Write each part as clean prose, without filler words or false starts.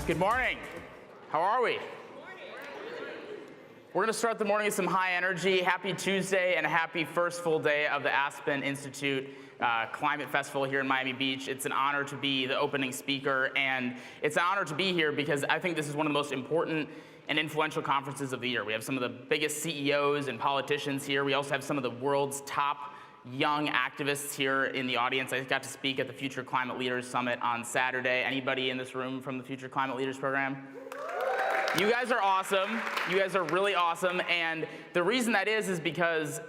Good morning. How are we? We're going to start the morning with some high energy. Happy Tuesday and a happy first full day of the Aspen Institute Climate Festival here in Miami Beach. It's an honor to be the opening speaker, and it's an honor to be here because I think this is one of the most important and influential conferences of the year. We have some of the biggest CEOs and politicians here. We also have some of the world's top young activists here in the audience. I got to speak at the Future Climate Leaders Summit on Saturday. Anybody in this room from the Future Climate Leaders program? You guys are awesome. You guys are really awesome. And the reason that is because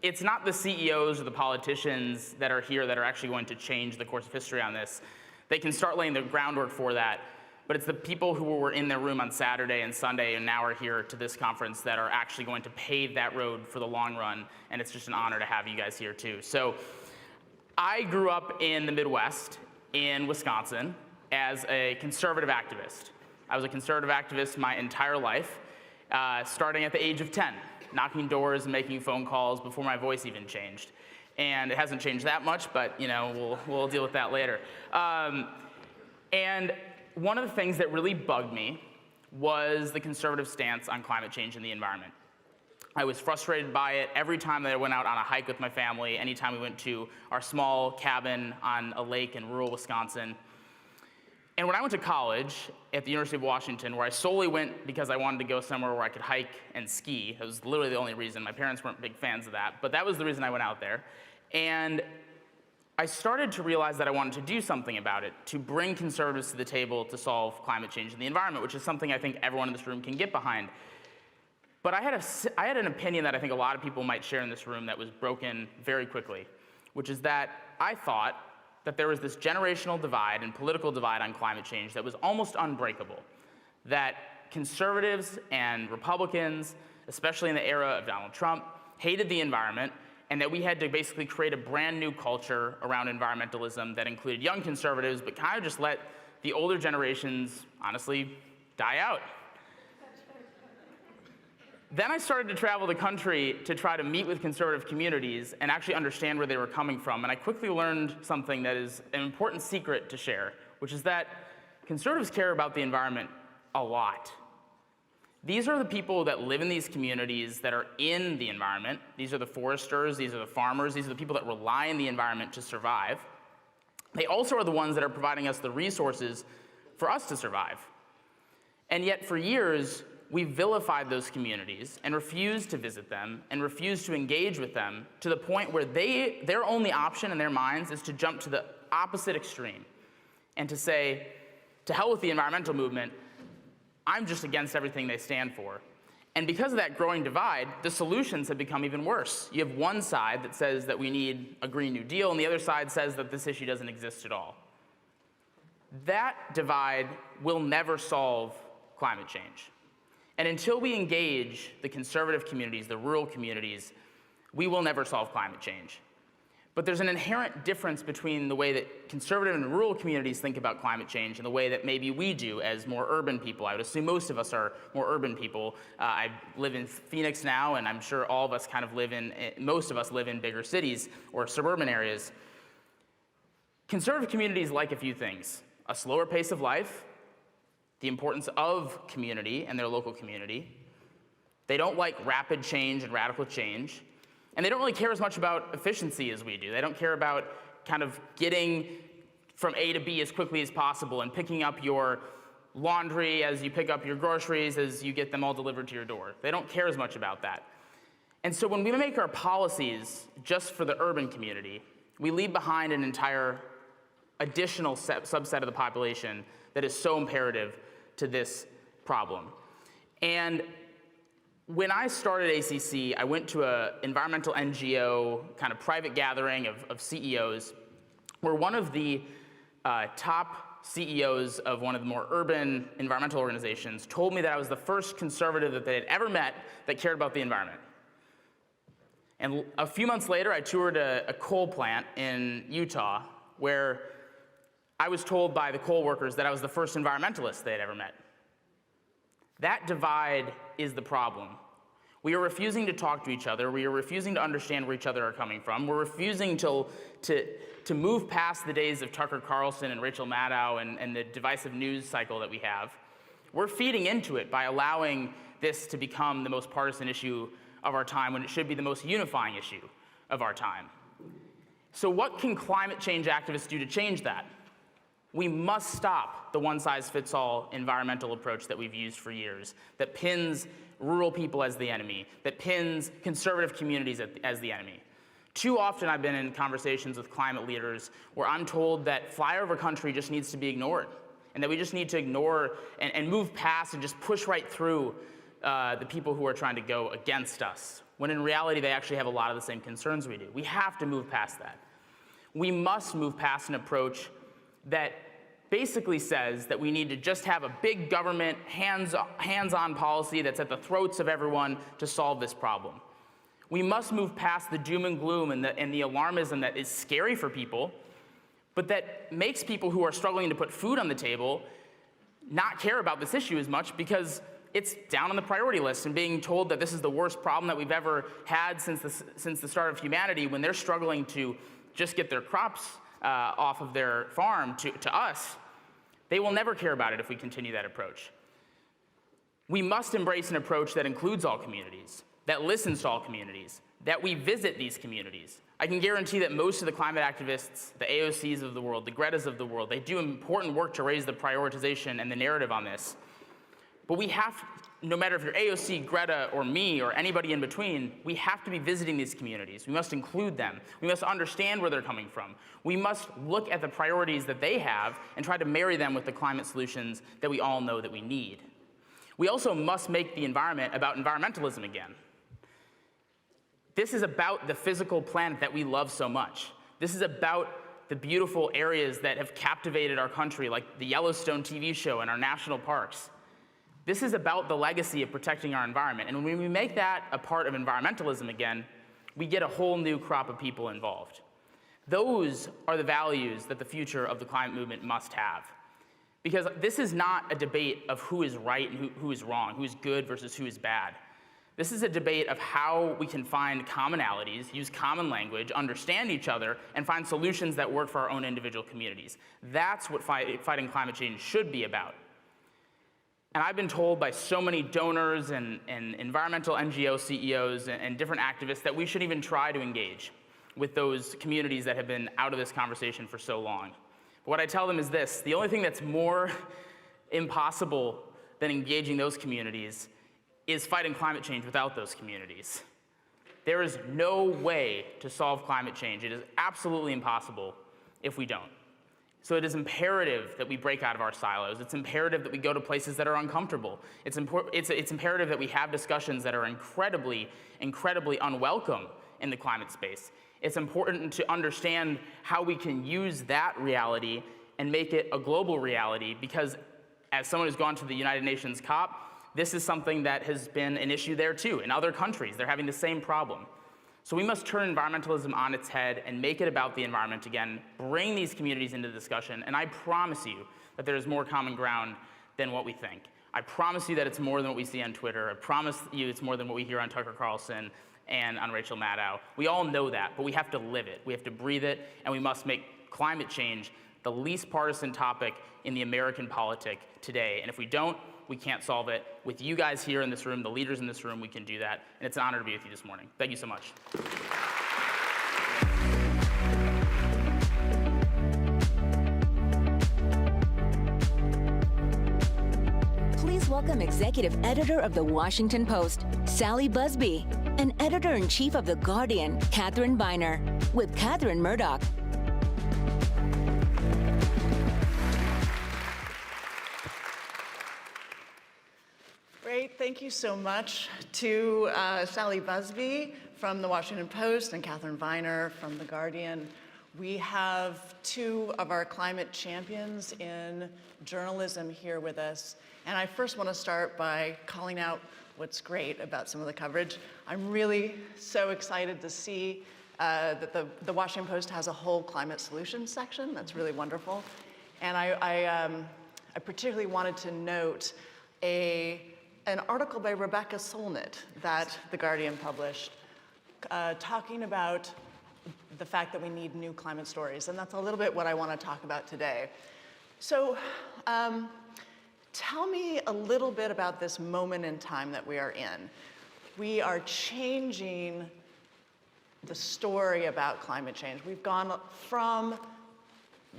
it's not the CEOs or the politicians that are here that are actually going to change the course of history on this. They can start laying the groundwork for that. But it's the people who were in their room on Saturday and Sunday and now are here to this conference that are actually going to pave that road for the long run. And it's just an honor to have you guys here too. So I grew up in the Midwest in Wisconsin as a conservative activist. I was a conservative activist my entire life, starting at the age of 10, knocking doors and making phone calls before my voice even changed. And it hasn't changed that much, but you know, we'll deal with that later. And one of the things that really bugged me was the conservative stance on climate change and the environment. I was frustrated by it every time that I went out on a hike with my family, anytime we went to our small cabin on a lake in rural Wisconsin. And when I went to college at the University of Washington, where I solely went because I wanted to go somewhere where I could hike and ski, it was literally the only reason. My parents weren't big fans of that, but that was the reason I went out there. And I started to realize that I wanted to do something about it, to bring conservatives to the table to solve climate change in the environment, which is something I think everyone in this room can get behind. But I had an opinion that I think a lot of people might share in this room that was broken very quickly, which is that I thought that there was this generational divide and political divide on climate change that was almost unbreakable, that conservatives and Republicans, especially in the era of Donald Trump, hated the environment, and that we had to basically create a brand new culture around environmentalism that included young conservatives, but kind of just let the older generations, honestly, die out. Then I started to travel the country to try to meet with conservative communities and actually understand where they were coming from. And I quickly learned something that is an important secret to share, which is that conservatives care about the environment a lot. These are the people that live in these communities that are in the environment. These are the foresters, these are the farmers, these are the people that rely on the environment to survive. They also are the ones that are providing us the resources for us to survive. And yet for years, we vilified those communities and refused to visit them and refused to engage with them to the point where their only option in their minds is to jump to the opposite extreme and to say, to hell with the environmental movement, I'm just against everything they stand for. And because of that growing divide, the solutions have become even worse. You have one side that says that we need a Green New Deal, and the other side says that this issue doesn't exist at all. That divide will never solve climate change. And until we engage the conservative communities, the rural communities, we will never solve climate change. But there's an inherent difference between the way that conservative and rural communities think about climate change and the way that maybe we do as more urban people. I would assume most of us are more urban people. I live in Phoenix now, and I'm sure all of us kind of most of us live in bigger cities or suburban areas. Conservative communities like a few things: a slower pace of life, the importance of community and their local community. They don't like rapid change and radical change. And they don't really care as much about efficiency as we do. They don't care about kind of getting from A to B as quickly as possible and picking up your laundry as you pick up your groceries as you get them all delivered to your door. They don't care as much about that. And so when we make our policies just for the urban community, we leave behind an entire additional subset of the population that is so imperative to this problem. And when I started ACC, I went to an environmental NGO kind of private gathering of CEOs where one of the top CEOs of one of the more urban environmental organizations told me that I was the first conservative that they had ever met that cared about the environment. And a few months later, I toured a coal plant in Utah where I was told by the coal workers that I was the first environmentalist they had ever met. That divide is the problem. We are refusing to talk to each other. We are refusing to understand where each other are coming from. We're refusing to move past the days of Tucker Carlson and Rachel Maddow and the divisive news cycle that we have. We're feeding into it by allowing this to become the most partisan issue of our time when it should be the most unifying issue of our time. So what can climate change activists do to change that? We must stop the one-size-fits-all environmental approach that we've used for years, that pins rural people as the enemy, that pins conservative communities as the enemy. Too often I've been in conversations with climate leaders where I'm told that flyover country just needs to be ignored, and that we just need to ignore and move past and just push right through the people who are trying to go against us, when in reality they actually have a lot of the same concerns we do. We have to move past that. We must move past an approach that basically says that we need to just have a big government, hands-on policy that's at the throats of everyone to solve this problem. We must move past the doom and gloom and the alarmism that is scary for people, but that makes people who are struggling to put food on the table not care about this issue as much because it's down on the priority list, and being told that this is the worst problem that we've ever had since the start of humanity, when they're struggling to just get their crops off of their farm to us, they will never care about it if we continue that approach. We must embrace an approach that includes all communities, that listens to all communities, that we visit these communities. I can guarantee that most of the climate activists, the AOCs of the world, the Gretas of the world, they do important work to raise the prioritization and the narrative on this. But we have, no matter if you're AOC, Greta, or me, or anybody in between, we have to be visiting these communities. We must include them. We must understand where they're coming from. We must look at the priorities that they have and try to marry them with the climate solutions that we all know that we need. We also must make the environment about environmentalism again. This is about the physical planet that we love so much. This is about the beautiful areas that have captivated our country, like the Yellowstone TV show and our national parks. This is about the legacy of protecting our environment. And when we make that a part of environmentalism again, we get a whole new crop of people involved. Those are the values that the future of the climate movement must have. Because this is not a debate of who is right and who is wrong, who is good versus who is bad. This is a debate of how we can find commonalities, use common language, understand each other, and find solutions that work for our own individual communities. That's what fighting climate change should be about. And I've been told by so many donors and environmental NGO CEOs and different activists that we should even try to engage with those communities that have been out of this conversation for so long. But what I tell them is this: the only thing that's more impossible than engaging those communities is fighting climate change without those communities. There is no way to solve climate change. It is absolutely impossible if we don't. So it is imperative that we break out of our silos. It's imperative that we go to places that are uncomfortable. It's imperative that we have discussions that are incredibly, incredibly unwelcome in the climate space. It's important to understand how we can use that reality and make it a global reality, because as someone who's gone to the United Nations COP, this is something that has been an issue there too. In other countries, they're having the same problem. So we must turn environmentalism on its head and make it about the environment again, bring these communities into the discussion, and I promise you that there is more common ground than what we think. I promise you that it's more than what we see on Twitter. I promise you it's more than what we hear on Tucker Carlson and on Rachel Maddow. We all know that, but we have to live it. We have to breathe it, and we must make climate change the least partisan topic in the American politic today. And if we don't, we can't solve it. With you guys here in this room, the leaders in this room, we can do that. And it's an honor to be with you this morning. Thank you so much. Please welcome Executive Editor of The Washington Post, Sally Busby, and Editor-in-Chief of The Guardian, Catherine Viner, with Catherine Murdoch. Great, thank you so much to Sally Busby from The Washington Post and Catherine Viner from The Guardian. We have two of our climate champions in journalism here with us. And I first want to start by calling out what's great about some of the coverage. I'm really so excited to see that the Washington Post has a whole climate solutions section. That's really wonderful. And I particularly wanted to note an article by Rebecca Solnit that The Guardian published talking about the fact that we need new climate stories. And that's a little bit what I want to talk about today. So Tell me a little bit about this moment in time that we are in. We are changing the story about climate change. We've gone from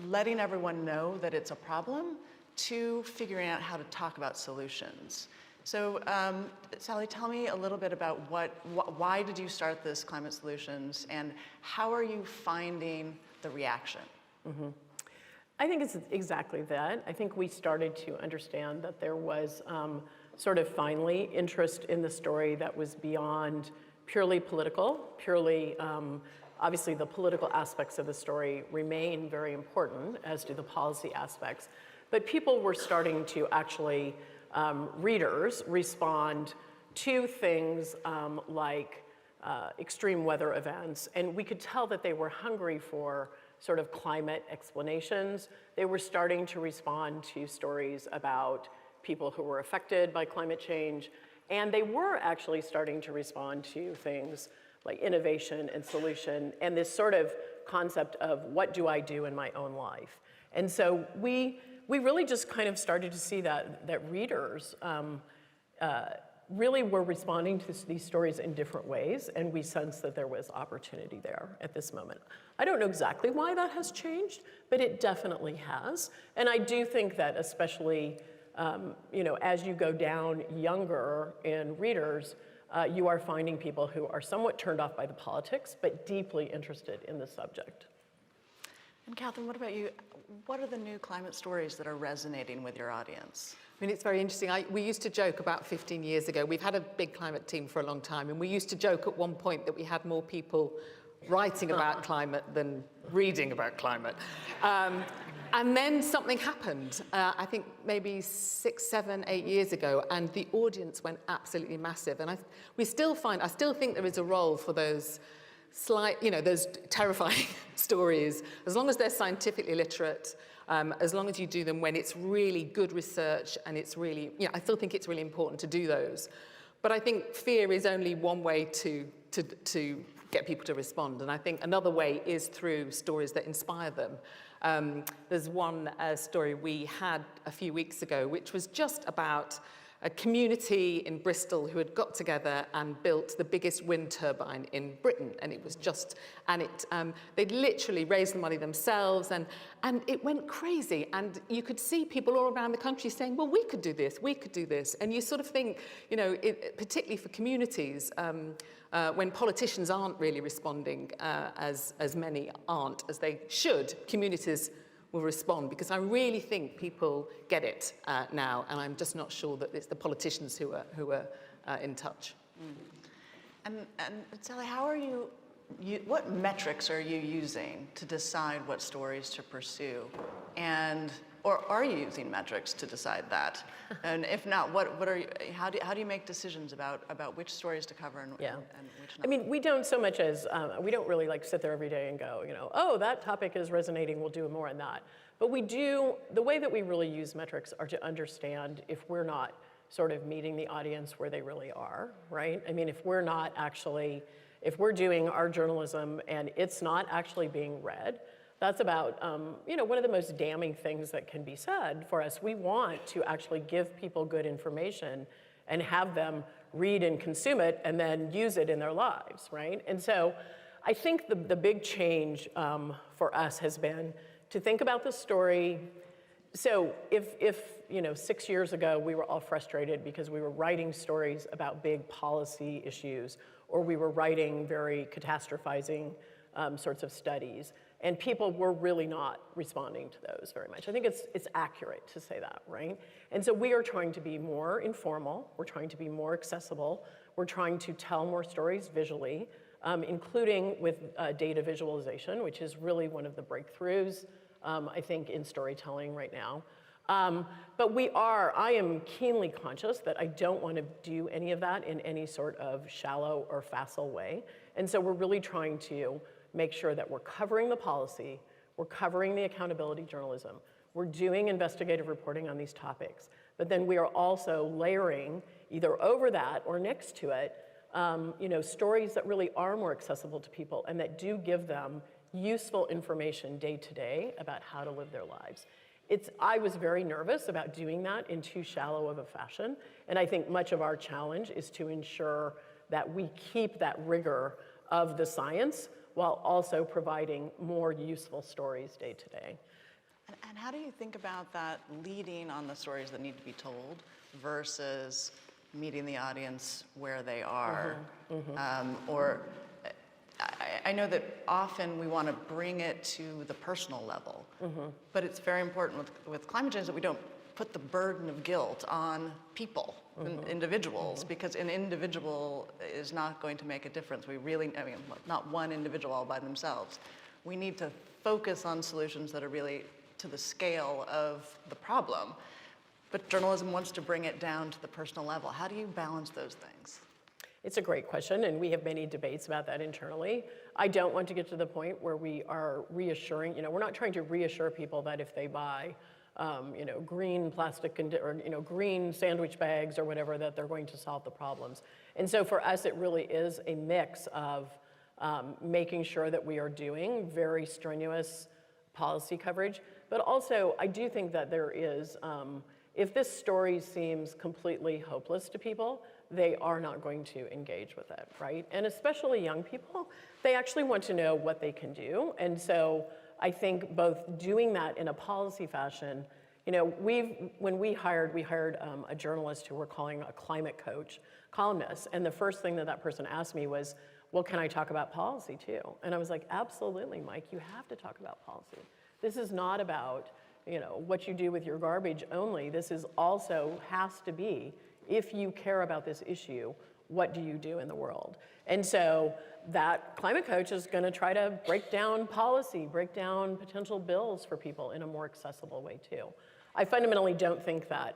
letting everyone know that it's a problem to figuring out how to talk about solutions. So, Sally, tell me a little bit about why did you start this Climate Solutions, and how are you finding the reaction? Mm-hmm. I think it's exactly that. I think we started to understand that there was sort of finally interest in the story that was beyond purely political, obviously the political aspects of the story remain very important, as do the policy aspects, but people were starting to actually, readers, respond to things like extreme weather events, and we could tell that they were hungry for sort of climate explanations. They were starting to respond to stories about people who were affected by climate change, and they were actually starting to respond to things like innovation and solution, and this sort of concept of what do I do in my own life. And so we really just kind of started to see that readers really were responding to these stories in different ways, and we sensed that there was opportunity there at this moment. I don't know exactly why that has changed, but it definitely has. And I do think that especially as you go down younger in readers, you are finding people who are somewhat turned off by the politics, but deeply interested in the subject. And Catherine, what about you? What are the new climate stories that are resonating with your audience? I mean, it's very interesting. We used to joke about 15 years ago. We've had a big climate team for a long time, and we used to joke at one point that we had more people writing about climate than reading about climate. And then something happened, I think maybe 6, 7, 8 years ago, and the audience went absolutely massive. And I still think there is a role for those those terrifying stories, as long as they're scientifically literate, as long as you do them when it's really good research, and it's really, I still think it's really important to do those. But I think fear is only one way to get people to respond. And I think another way is through stories that inspire them. There's one story we had a few weeks ago, which was just about a community in Bristol who had got together and built the biggest wind turbine in Britain. And it was just, they'd literally raised the money themselves, and it went crazy. And you could see people all around the country saying, well, we could do this, we could do this. And you sort of think, particularly for communities, when politicians aren't really responding, as many aren't as they should, communities will respond, because I really think people get it now, and I'm just not sure that it's the politicians who are in touch. And Sally, how are what metrics are you using to decide what stories to pursue? Or are you using metrics to decide that? And if not, how do you make decisions about which stories to cover and which not? I mean, we don't so much as, we don't really sit there every day and go, oh, that topic is resonating, we'll do more on that. But we do, the way that we really use metrics are to understand if we're not sort of meeting the audience where they really are, right? I mean, if we're doing our journalism and it's not actually being read, that's about, one of the most damning things that can be said for us. We want to actually give people good information and have them read and consume it and then use it in their lives, right? And so I think the big change for us has been to think about the story. So if 6 years ago we were all frustrated because we were writing stories about big policy issues, or we were writing very catastrophizing sorts of studies, and people were really not responding to those very much. I think it's accurate to say that, right? And so we are trying to be more informal, we're trying to be more accessible, we're trying to tell more stories visually, including with data visualization, which is really one of the breakthroughs, I think, in storytelling right now. But I am keenly conscious that I don't want to do any of that in any sort of shallow or facile way. And so we're really trying to make sure that we're covering the policy, we're covering the accountability journalism, we're doing investigative reporting on these topics, but then we are also layering either over that or next to it, stories that really are more accessible to people and that do give them useful information day to day about how to live their lives. I was very nervous about doing that in too shallow of a fashion. And I think much of our challenge is to ensure that we keep that rigor of the science while also providing more useful stories day to day. And how do you think about that leading on the stories that need to be told versus meeting the audience where they are? I know that often we want to bring it to the personal level, but it's very important with climate change that we don't put the burden of guilt on people, individuals, because an individual is not going to make a difference. Not one individual all by themselves. We need to focus on solutions that are really to the scale of the problem, but journalism wants to bring it down to the personal level. How do you balance those things? It's a great question, and we have many debates about that internally. I don't want to get to the point where we are reassuring, we're not trying to reassure people that if they buy, green plastic or green sandwich bags or whatever, that they're going to solve the problems. And so for us, it really is a mix of making sure that we are doing very strenuous policy coverage, but also I do think that there is, if this story seems completely hopeless to people, they are not going to engage with it, right? And especially young people, they actually want to know what they can do. And so I think both doing that in a policy fashion, when we hired a journalist who we're calling a climate coach, columnist, and the first thing that person asked me was, well, can I talk about policy too? And I was like, absolutely, Mike, you have to talk about policy. This is not about, what you do with your garbage only. This is also has to be, if you care about this issue, what do you do in the world? And so that climate coach is going to try to break down policy, break down potential bills for people in a more accessible way too. I fundamentally don't think that,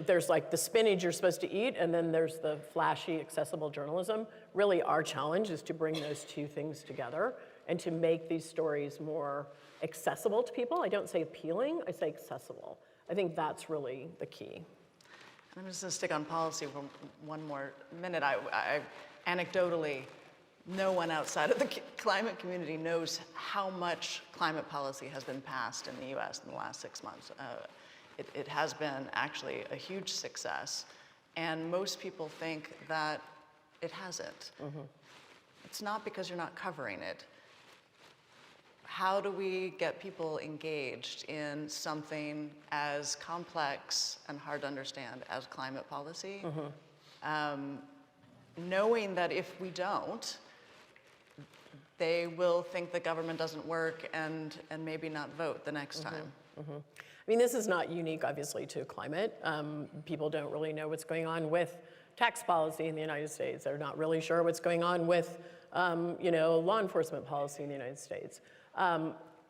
there's like the spinach you're supposed to eat and then there's the flashy, accessible journalism. Really our challenge is to bring those two things together and to make these stories more accessible to people. I don't say appealing, I say accessible. I think that's really the key. I'm just going to stick on policy for one more minute. Anecdotally, no one outside of the climate community knows how much climate policy has been passed in the US in the last 6 months. It has been actually a huge success, and most people think that it hasn't. It's not because you're not covering it. How do we get people engaged in something as complex and hard to understand as climate policy? Knowing that if we don't, they will think the government doesn't work and maybe not vote the next time. I mean, this is not unique, obviously, to climate. People don't really know what's going on with tax policy in the United States. They're not really sure what's going on with, law enforcement policy in the United States.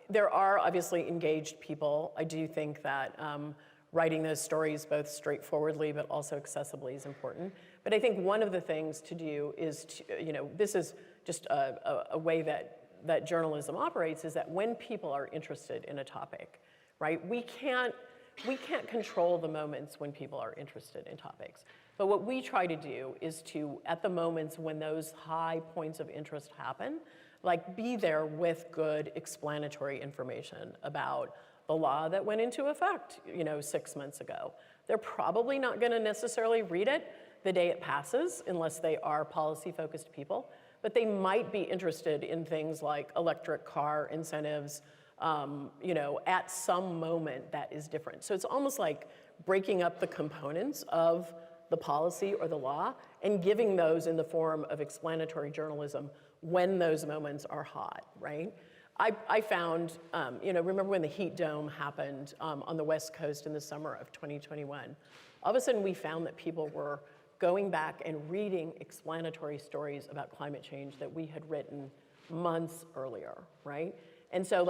There are obviously engaged people. I do think that writing those stories both straightforwardly but also accessibly is important. But I think one of the things to do is to, this is just a way that journalism operates, is that when people are interested in a topic, right, we can't control the moments when people are interested in topics. But what we try to do is to, at the moments when those high points of interest happen, be there with good explanatory information about the law that went into effect, 6 months ago. They're probably not going to necessarily read it the day it passes unless they are policy-focused people, but they might be interested in things like electric car incentives, at some moment that is different. So it's almost like breaking up the components of the policy or the law and giving those in the form of explanatory journalism when those moments are hot, right? I found, remember when the heat dome happened on the West Coast in the summer of 2021? All of a sudden we found that people were going back and reading explanatory stories about climate change that we had written months earlier, right? And so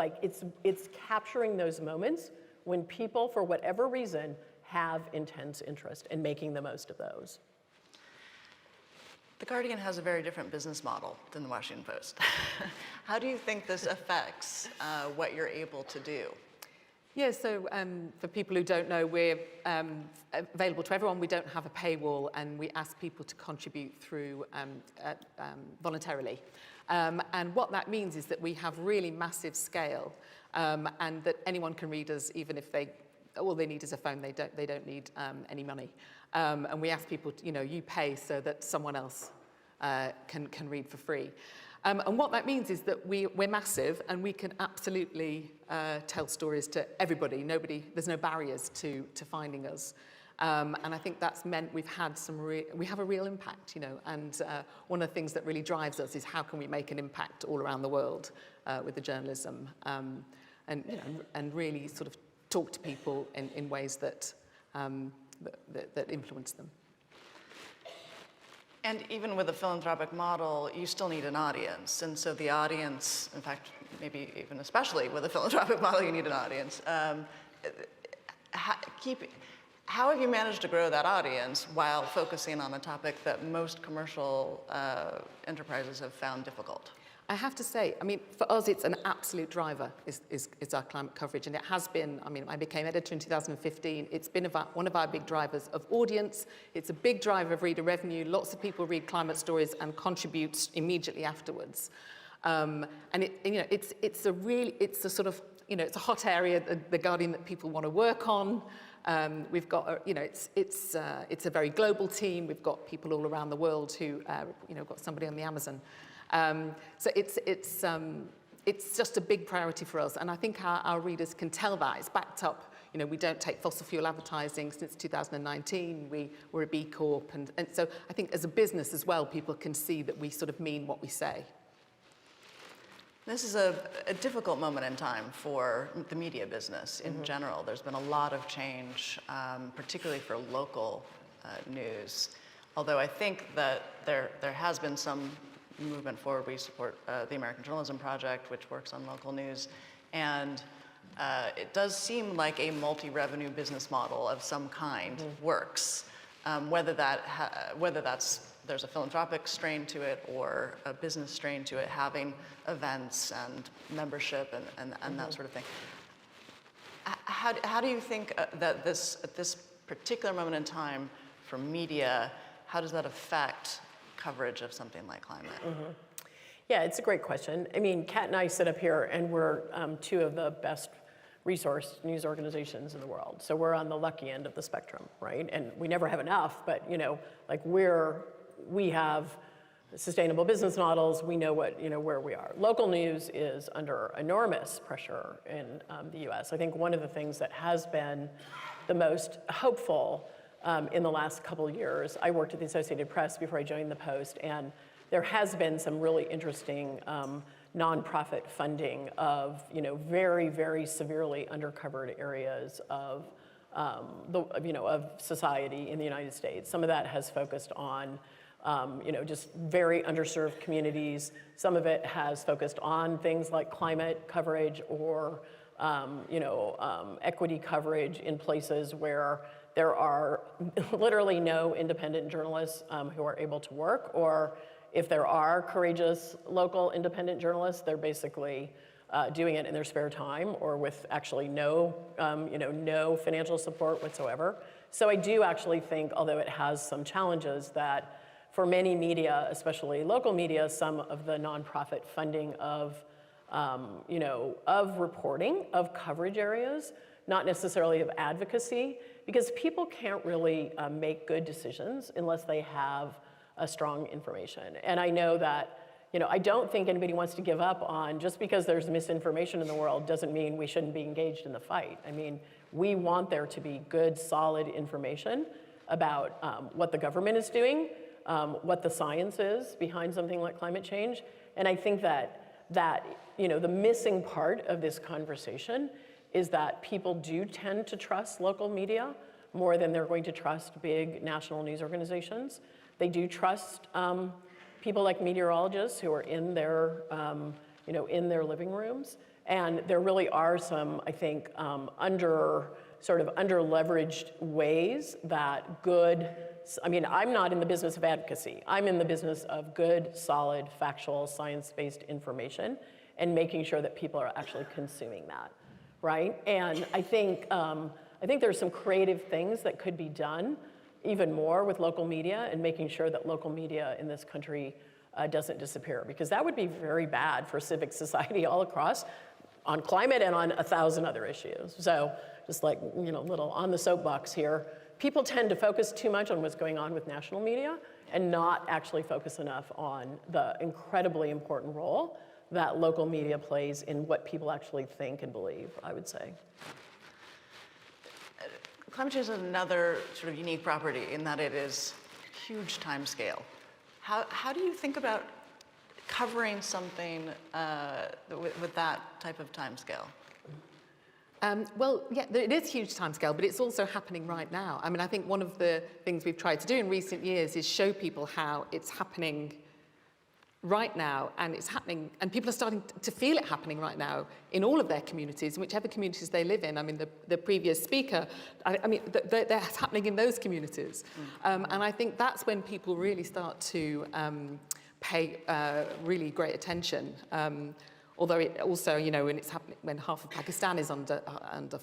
it's capturing those moments when people, for whatever reason, have intense interest and making the most of those. The Guardian has a very different business model than the Washington Post. How do you think this affects what you're able to do? Yeah, so for people who don't know, we're available to everyone. We don't have a paywall, and we ask people to contribute through voluntarily. And what that means is that we have really massive scale, and that anyone can read us, even if all they need is a phone. They don't need any money. And we ask people, you pay so that someone else can read for free. And what that means is that we're massive, and we can absolutely tell stories to everybody. There's no barriers to finding us. And I think that's meant we have a real impact, and one of the things that really drives us is how can we make an impact all around the world with the journalism, and really sort of talk to people in ways that influence them. And even with a philanthropic model, you still need an audience. And so the audience, in fact, maybe even especially with a philanthropic model, you need an audience. How have you managed to grow that audience while focusing on a topic that most commercial enterprises have found difficult? I have to say, for us, it's an absolute driver, is our climate coverage. And it has been, I became editor in 2015. It's been about one of our big drivers of audience. It's a big driver of reader revenue. Lots of people read climate stories and contribute immediately afterwards. And it's a sort of, it's a hot area, the Guardian, that people want to work on. We've got, it's a very global team. We've got people all around the world who, got somebody on the Amazon. So it's just a big priority for us, and I think our readers can tell that. It's backed up. We don't take fossil fuel advertising since 2019. We're a B Corp, and so I think as a business as well, people can see that we sort of mean what we say. This is a difficult moment in time for the media business in general. There's been a lot of change, particularly for local news. Although I think that there has been some movement forward. We support the American Journalism Project, which works on local news. And it does seem like a multi-revenue business model of some kind works. Whether there's a philanthropic strain to it or a business strain to it, having events and membership and that sort of thing. How do you think that at this particular moment in time for media, how does that affect coverage of something like climate? Yeah, it's a great question. Kat and I sit up here, and we're two of the best resourced news organizations in the world. So we're on the lucky end of the spectrum, right? And we never have enough, but we have sustainable business models. We know where we are. Local news is under enormous pressure in the U.S. I think one of the things that has been the most hopeful in the last couple of years, I worked at the Associated Press before I joined the Post, and there has been some really interesting nonprofit funding of very, very severely undercovered areas of of society in the United States. Some of that has focused on just very underserved communities. Some of it has focused on things like climate coverage or equity coverage in places where there are literally no independent journalists who are able to work, or if there are courageous local independent journalists, they're basically doing it in their spare time or with actually no financial support whatsoever. So I do actually think, although it has some challenges, that for many media, especially local media, some of the nonprofit funding of reporting, of coverage areas, not necessarily of advocacy, because people can't really make good decisions unless they have a strong information. And I know that, I don't think anybody wants to give up on, just because there's misinformation in the world doesn't mean we shouldn't be engaged in the fight. We want there to be good, solid information about what the government is doing, what the science is behind something like climate change. And I think that the missing part of this conversation is that people do tend to trust local media more than they're going to trust big national news organizations. They do trust people like meteorologists who are in their, in their living rooms. And there really are some, I think, under-leveraged ways that good, I'm not in the business of advocacy. I'm in the business of good, solid, factual, science-based information and making sure that people are actually consuming that, right? And I think there's some creative things that could be done even more with local media and making sure that local media in this country doesn't disappear, because that would be very bad for civic society all across on climate and on 1,000 other issues. So just like, little on the soapbox here, people tend to focus too much on what's going on with national media and not actually focus enough on the incredibly important role that local media plays in what people actually think and believe, I would say. Climate change is another sort of unique property in that it is huge time scale. How do you think about covering something with that type of time scale? Well, yeah, it is huge timescale, but it's also happening right now. I mean, I think one of the things we've tried to do in recent years is show people how it's happening right now, and it's happening, and people are starting to feel it happening right now in all of their communities, in whichever communities they live in. I mean, the previous speaker, they're happening in those communities. And I think that's when people really start to pay really great attention. Although it also, when it's happening, when half of Pakistan is under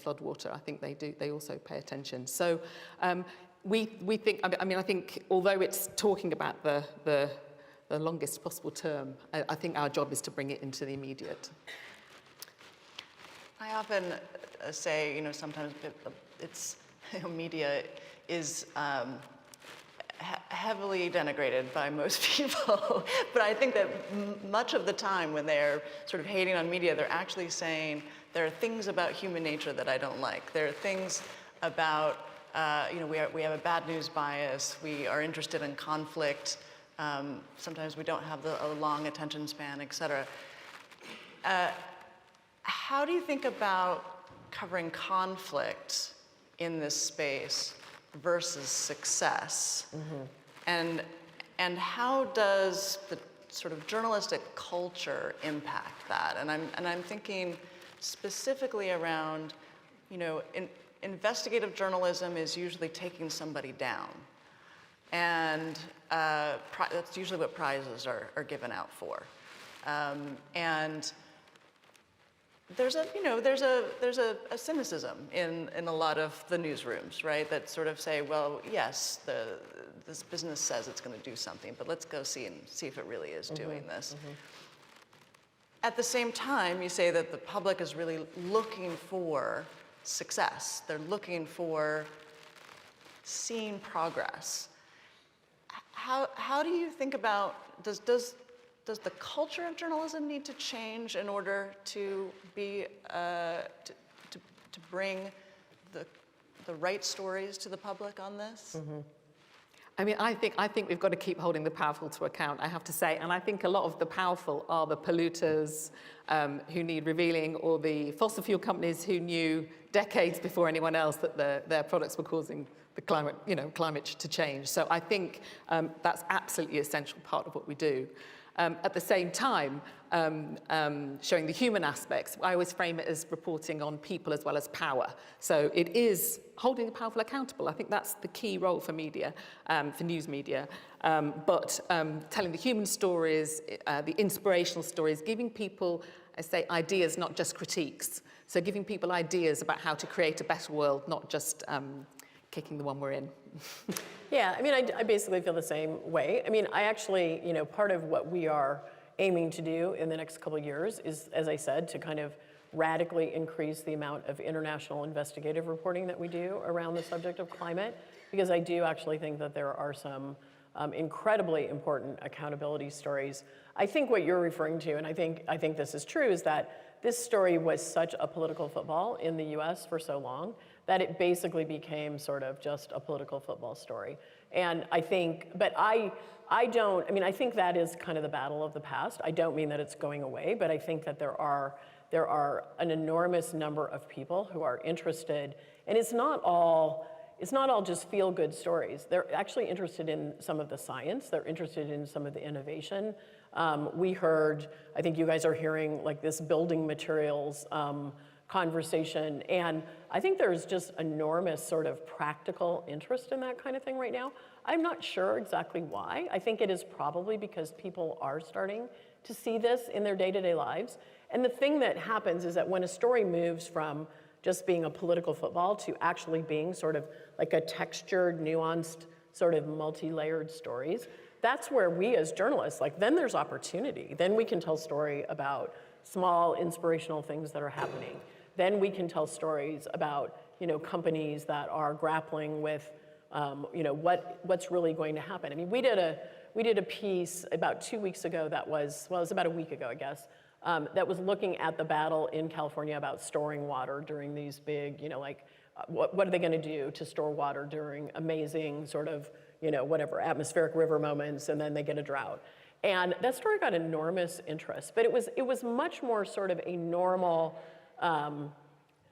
floodwater, I think they also pay attention. So we think, I think although it's talking about the longest possible term, I think our job is to bring it into the immediate. I often say, sometimes it's, media is heavily denigrated by most people, but I think that much of the time when they're sort of hating on media, they're actually saying there are things about human nature that I don't like. There are things about, we have a bad news bias, we are interested in conflict, sometimes we don't have a long attention span, et cetera. How do you think about covering conflict in this space versus success? Mm-hmm. And how does the sort of journalistic culture impact that? And I'm thinking specifically around, investigative journalism is usually taking somebody down. And that's usually what prizes are given out for. And there's a cynicism in a lot of the newsrooms, right? That sort of say, well, yes, this business says it's going to do something, but let's go see if it really is doing this. Mm-hmm. At the same time, you say that the public is really looking for success. They're looking for seeing progress. How do you think about, does the culture of journalism need to change in order to be to bring the right stories to the public on this? Mm-hmm. I mean, I think we've got to keep holding the powerful to account, I have to say. And I think a lot of the powerful are the polluters who need revealing, or the fossil fuel companies who knew decades before anyone else that their products were causing the climate to change. So I think that's absolutely essential part of what we do. At the same time, showing the human aspects, I always frame it as reporting on people as well as power. So it is holding the powerful accountable. I think that's the key role for media, for news media. But telling the human stories, the inspirational stories, giving people, I say, ideas, not just critiques. So giving people ideas about how to create a better world, not just kicking the one we're in. Yeah, I mean, I basically feel the same way. I mean, I actually, part of what we are aiming to do in the next couple of years is, as I said, to kind of radically increase the amount of international investigative reporting that we do around the subject of climate, because I do actually think that there are some incredibly important accountability stories. I think what you're referring to, and I think this is true, is that this story was such a political football in the US for so long that it basically became sort of just a political football story. And I think, but I think that is kind of the battle of the past. I don't mean that it's going away, but I think that there are an enormous number of people who are interested, and it's not all just feel-good stories. They're actually interested in some of the science. They're interested in some of the innovation. We heard, I think you guys are hearing like this building materials conversation, and I think there's just enormous sort of practical interest in that kind of thing right now. I'm not sure exactly why. I think it is probably because people are starting to see this in their day-to-day lives. And the thing that happens is that when a story moves from just being a political football to actually being sort of like a textured, nuanced, sort of multi-layered stories, that's where we as journalists, like, then there's opportunity. Then we can tell story about small inspirational things that are happening. Then we can tell stories about, companies that are grappling with, what's really going to happen. I mean, we did a piece about 2 weeks ago that was, well, it was about a week ago, I guess, that was looking at the battle in California about storing water during these big, what are they gonna do to store water during amazing sort of, atmospheric river moments, and then they get a drought. And that story got enormous interest, but it was much more sort of a normal,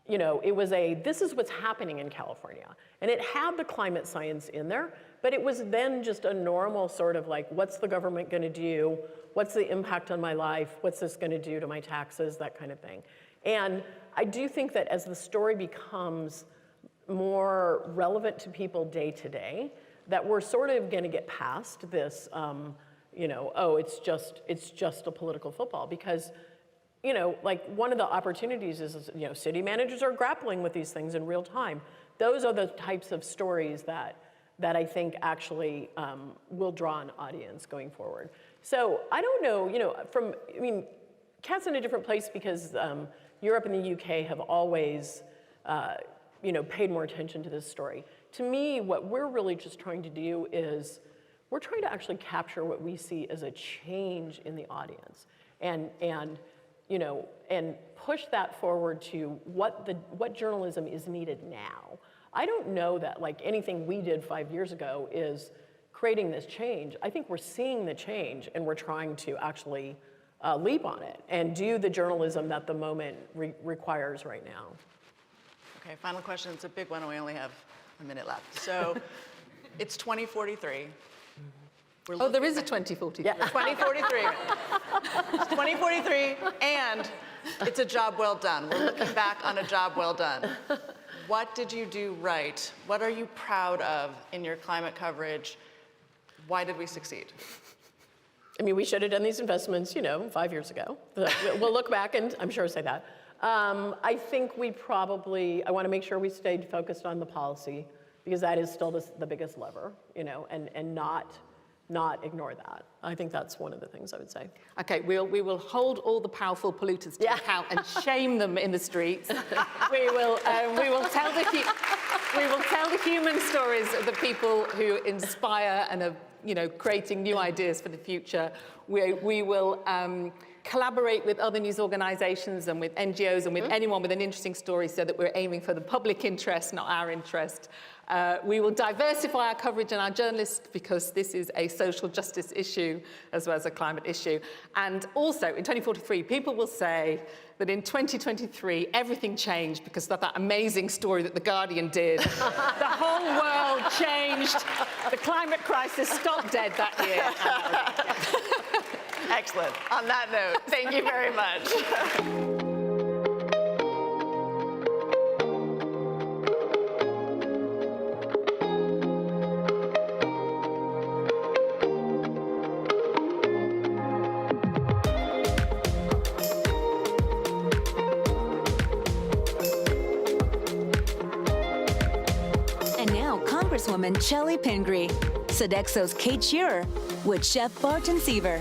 it was this is what's happening in California. And it had the climate science in there, but it was then just a normal sort of like, what's the government gonna do? What's the impact on my life? What's this gonna do to my taxes? That kind of thing. And I do think that as the story becomes more relevant to people day to day, that we're sort of gonna get past this, it's just a political football, because one of the opportunities is, city managers are grappling with these things in real time. Those are the types of stories that I think will draw an audience going forward. So I don't know, Kat's in a different place because Europe and the UK have always, paid more attention to this story. To me, what we're really just trying to do is we're trying to actually capture what we see as a change in the audience, and push that forward to what journalism is needed now. I don't know that anything we did 5 years ago is creating this change. I think we're seeing the change, and we're trying to actually leap on it and do the journalism that the moment requires right now. Okay, final question. It's a big one, and we only have a minute left. So it's 2043. Oh, there is a 2043. Yeah. 2043. It's 2043, and it's a job well done. We're looking back on a job well done. What did you do right? What are you proud of in your climate coverage? Why did we succeed? I mean, we should have done these investments, 5 years ago. We'll look back and I'm sure say that. I think I want to make sure we stayed focused on the policy, because that is still the biggest lever, and not ignore that. I think that's one of the things I would say. Okay, we will hold all the powerful polluters to account and shame them in the streets. we will tell the human stories of the people who inspire and are, creating new ideas for the future. We will collaborate with other news organizations and with NGOs and with anyone with an interesting story, so that we're aiming for the public interest, not our interest. We will diversify our coverage and our journalists, because this is a social justice issue as well as a climate issue. And also, in 2043, people will say that in 2023, everything changed because of that amazing story that The Guardian did. The whole world changed. The climate crisis stopped dead that year. Excellent. On that note, thank you very much. And now, Congresswoman Shelley Pingree, Sodexo's Kate Shearer, with Chef Barton Seaver.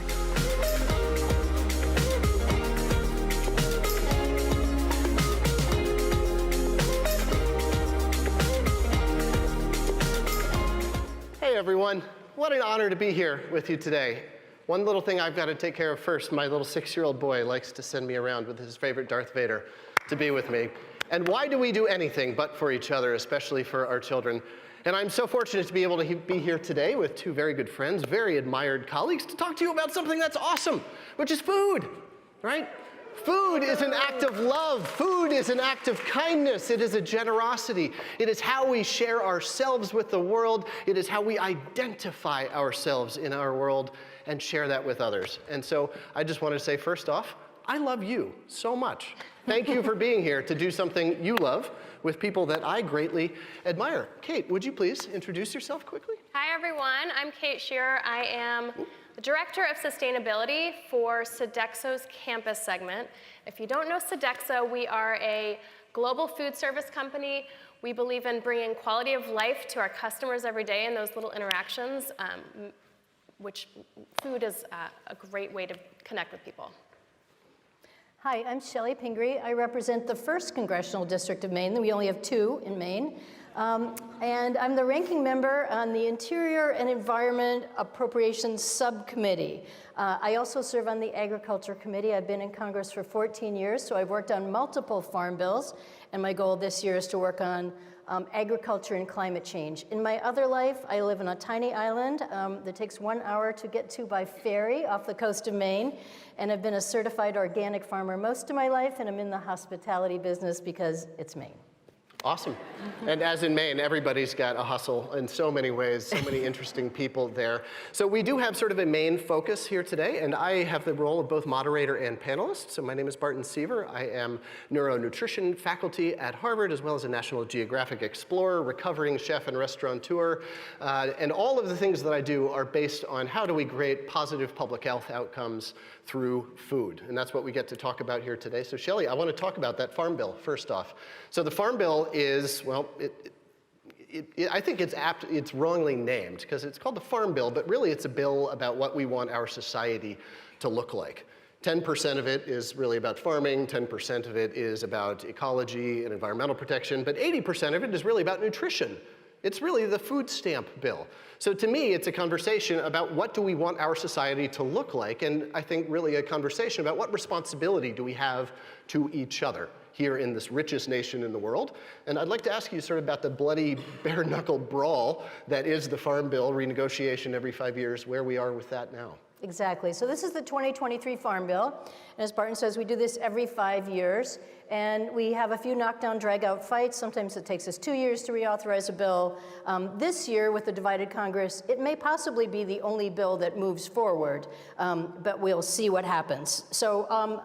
Hey everyone, what an honor to be here with you today. One little thing I've got to take care of first. My little 6-year-old boy likes to send me around with his favorite Darth Vader to be with me. And why do we do anything but for each other, especially for our children? And I'm so fortunate to be able to be here today with two very good friends, very admired colleagues, to talk to you about something that's awesome, which is food, right? Food is an act of love. Food is an act of kindness. It is a generosity. It is how we share ourselves with the world. It is how we identify ourselves in our world and share that with others. And so I just want to say, first off, I love you so much. Thank you for being here to do something you love with people that I greatly admire. Kate, would you please introduce yourself quickly? Hi, everyone. I'm Kate Shearer. I am the Director of Sustainability for Sodexo's campus segment. If you don't know Sodexo, we are a global food service company. We believe in bringing quality of life to our customers every day in those little interactions. which food is a great way to connect with people. Hi, I'm Shelley Pingree. I represent the 1st Congressional District of Maine. We only have 2 in Maine. And I'm the ranking member on the Interior and Environment Appropriations Subcommittee. I also serve on the Agriculture Committee. I've been in Congress for 14 years, so I've worked on multiple farm bills, and my goal this year is to work on agriculture and climate change. In my other life, I live on a tiny island that takes 1 hour to get to by ferry off the coast of Maine, and I've been a certified organic farmer most of my life, and I'm in the hospitality business because it's Maine. Awesome. And as in Maine, everybody's got a hustle in so many ways, so many interesting people there. So we do have sort of a Maine focus here today, and I have the role of both moderator and panelist. So my name is Barton Seaver. I am neuronutrition faculty at Harvard, as well as a National Geographic explorer, recovering chef and restaurateur. And all of the things that I do are based on how do we create positive public health outcomes through food. And that's what we get to talk about here today. So Shelley, I want to talk about that Farm Bill first off. So the Farm Bill is, well, I think it's wrongly named because it's called the Farm Bill, but really it's a bill about what we want our society to look like. 10% of it is really about farming, 10% of it is about ecology and environmental protection, but 80% of it is really about nutrition. It's really the food stamp bill. So to me, it's a conversation about what do we want our society to look like, and I think really a conversation about what responsibility do we have to each other here in this richest nation in the world. And I'd like to ask you sort of about the bloody bare-knuckled brawl that is the Farm Bill, renegotiation every 5 years, where we are with that now. Exactly. So this is the 2023 Farm Bill. And as Barton says, we do this every 5 years. And we have a few knockdown, drag-out fights. Sometimes it takes us 2 years to reauthorize a bill. This year, with the divided Congress, it may possibly be the only bill that moves forward, but we'll see what happens. So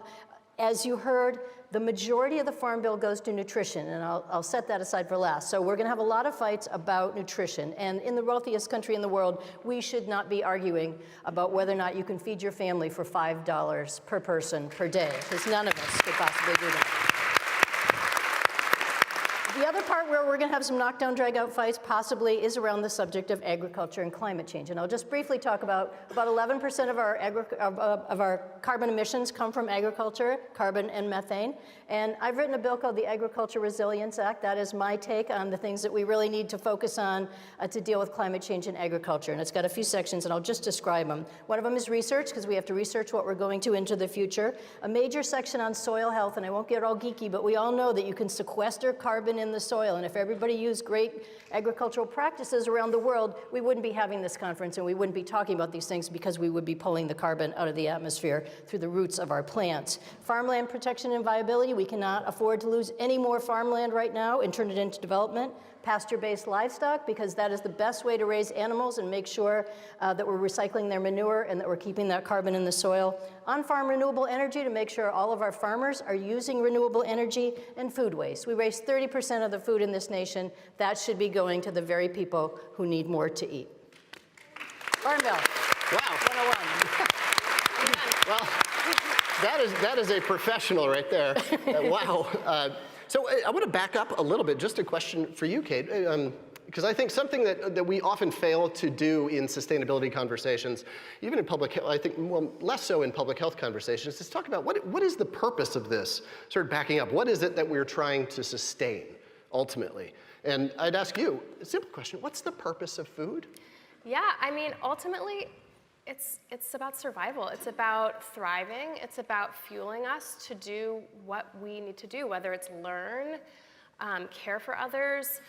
as you heard, the majority of the Farm Bill goes to nutrition, and I'll set that aside for last. So we're going to have a lot of fights about nutrition. And in the wealthiest country in the world, we should not be arguing about whether or not you can feed your family for $5 per person per day, because none of us could possibly do that. The other part where we're going to have some knockdown, drag-out fights possibly is around the subject of agriculture and climate change. And I'll just briefly talk about 11% of our carbon emissions come from agriculture, carbon and methane. And I've written a bill called the Agriculture Resilience Act. That is my take on the things that we really need to focus on to deal with climate change in agriculture. And it's got a few sections, and I'll just describe them. One of them is research, because we have to research what we're going to into the future. A major section on soil health, and I won't get all geeky, but we all know that you can sequester carbon in the soil. And if everybody used great agricultural practices around the world, we wouldn't be having this conference and we wouldn't be talking about these things, because we would be pulling the carbon out of the atmosphere through the roots of our plants. Farmland protection and viability, we cannot afford to lose any more farmland right now and turn it into development. Pasture-based livestock, because that is the best way to raise animals and make sure that we're recycling their manure and that we're keeping that carbon in the soil. On-farm renewable energy, to make sure all of our farmers are using renewable energy. And food waste. We waste 30% of the food in this nation. That should be going to the very people who need more to eat. Farm Bill. Wow. 101. Well, that is a professional right there. Wow. So I want to back up a little bit. Just a question for you, Kate, because I think something that we often fail to do in sustainability conversations, even in public health, I think, well, less so in public health conversations, is talk about what is the purpose of this, sort of backing up. What is it that we're trying to sustain, ultimately? And I'd ask you, a simple question, what's the purpose of food? Yeah, I mean, ultimately, it's about survival. It's about thriving. It's about fueling us to do what we need to do, whether it's learn, care for others,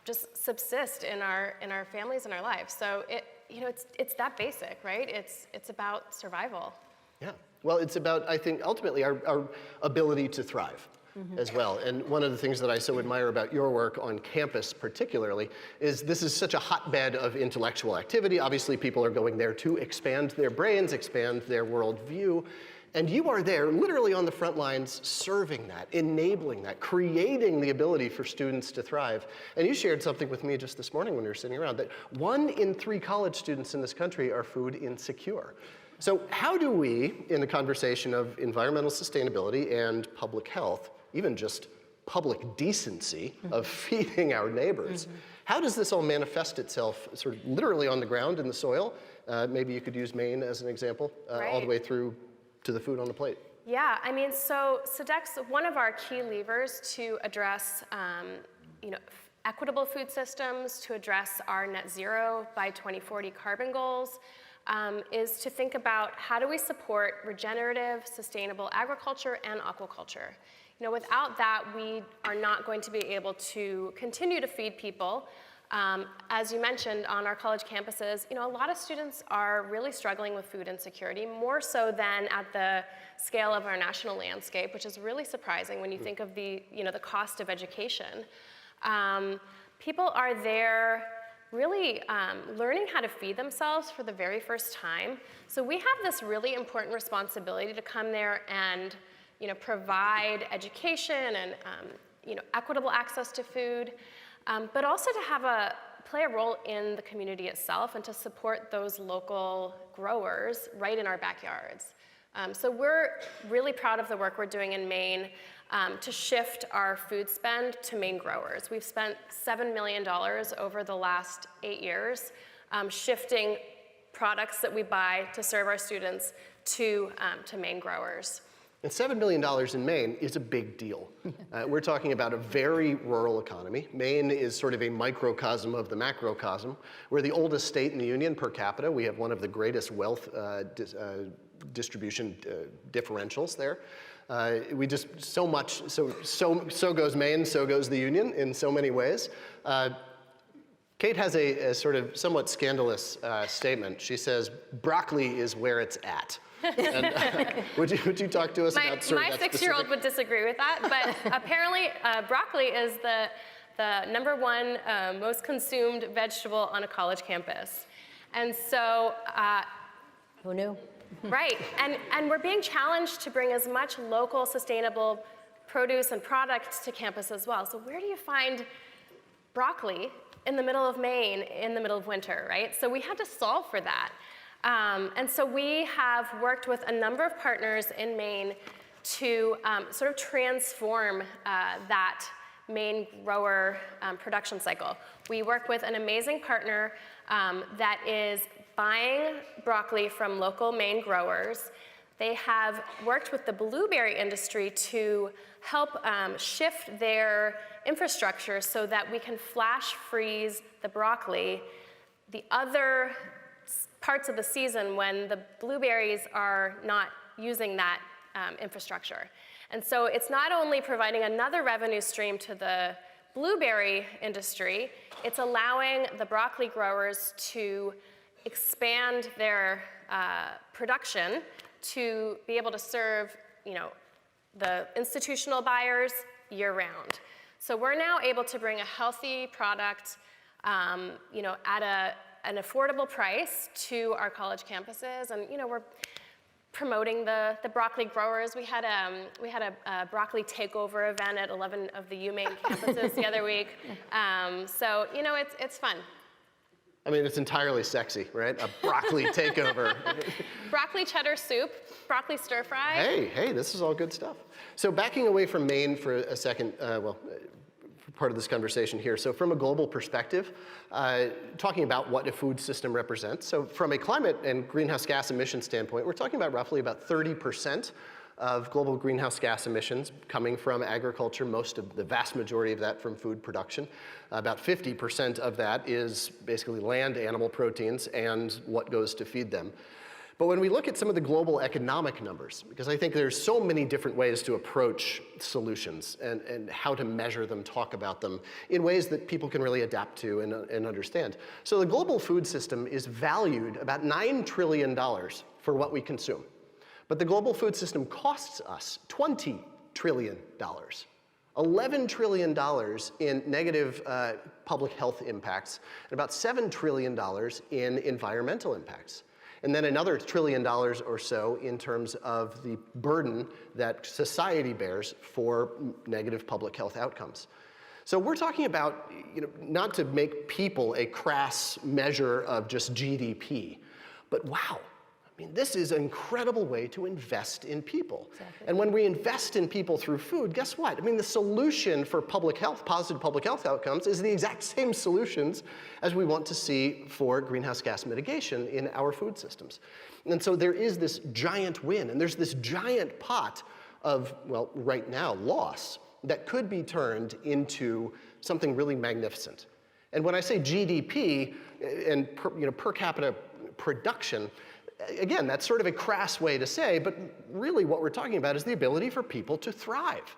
just subsist in our families and our lives. So it's that basic, right? It's about survival. Yeah. Well, it's about, I think, ultimately our ability to thrive. As well. And one of the things that I so admire about your work on campus particularly is this is such a hotbed of intellectual activity. Obviously, people are going there to expand their brains, expand their worldview. And you are there literally on the front lines serving that, enabling that, creating the ability for students to thrive. And you shared something with me just this morning when we were sitting around, that 1 in 3 college students in this country are food insecure. So how do we, in the conversation of environmental sustainability and public health, even just public decency of feeding our neighbors, How does this all manifest itself sort of literally on the ground in the soil? Maybe you could use Maine as an example, all the way through to the food on the plate. Yeah, I mean, so Sodexo, one of our key levers to address, equitable food systems, to address our net zero by 2040 carbon goals, is to think about how do we support regenerative, sustainable agriculture and aquaculture. Without that, we are not going to be able to continue to feed people. As you mentioned, on our college campuses, a lot of students are really struggling with food insecurity, more so than at the scale of our national landscape, which is really surprising when you think of the cost of education. People are there really learning how to feed themselves for the very first time. So we have this really important responsibility to come there and provide education and equitable access to food, but also to play a role in the community itself and to support those local growers right in our backyards. So we're really proud of the work we're doing in Maine to shift our food spend to Maine growers. We've spent $7 million over the last 8 years shifting products that we buy to serve our students to Maine growers. And $7 million in Maine is a big deal. We're talking about a very rural economy. Maine is sort of a microcosm of the macrocosm. We're the oldest state in the union per capita. We have one of the greatest wealth distribution differentials there. We just so goes Maine, so goes the union in so many ways. Kate has a sort of somewhat scandalous statement. She says, broccoli is where it's at. And, would you talk to us about sort of my that 6-year-old would disagree with that, but apparently broccoli is the #1 most consumed vegetable on a college campus. And so, Who knew? right, and we're being challenged to bring as much local sustainable produce and products to campus as well. So where do you find broccoli in the middle of Maine in the middle of winter, right? So we had to solve for that. And so we have worked with a number of partners in Maine to sort of transform that Maine grower production cycle. We work with an amazing partner that is buying broccoli from local Maine growers. They have worked with the blueberry industry to help shift their infrastructure so that we can flash freeze the broccoli. The other parts of the season when the blueberries are not using that infrastructure. And so it's not only providing another revenue stream to the blueberry industry, it's allowing the broccoli growers to expand their production to be able to serve, the institutional buyers year-round. So we're now able to bring a healthy product, at an affordable price to our college campuses, and we're promoting the broccoli growers. We had a broccoli takeover event at 11 of the UMaine campuses the other week. So it's fun. I mean, it's entirely sexy, right? A broccoli takeover. Broccoli cheddar soup, broccoli stir fry. Hey, this is all good stuff. So backing away from Maine for a second, part of this conversation here. So from a global perspective, talking about what a food system represents. So from a climate and greenhouse gas emission standpoint, we're talking about roughly about 30% of global greenhouse gas emissions coming from agriculture, the vast majority of that from food production. About 50% of that is basically land animal proteins and what goes to feed them. But when we look at some of the global economic numbers, because I think there's so many different ways to approach solutions and how to measure them, talk about them in ways that people can really adapt to and understand. So the global food system is valued about $9 trillion for what we consume. But the global food system costs us $20 trillion, $11 trillion in negative public health impacts, and about $7 trillion in environmental impacts. And then another $1 trillion or so in terms of the burden that society bears for negative public health outcomes. So we're talking about, not to make people a crass measure of just GDP, but wow, I mean, this is an incredible way to invest in people. And when we invest in people through food, guess what? I mean, the solution for public health, positive public health outcomes, is the exact same solutions as we want to see for greenhouse gas mitigation in our food systems. And so there is this giant win, and there's this giant pot of, well, right now, loss that could be turned into something really magnificent. And when I say GDP and per capita production, again, that's sort of a crass way to say, but really what we're talking about is the ability for people to thrive.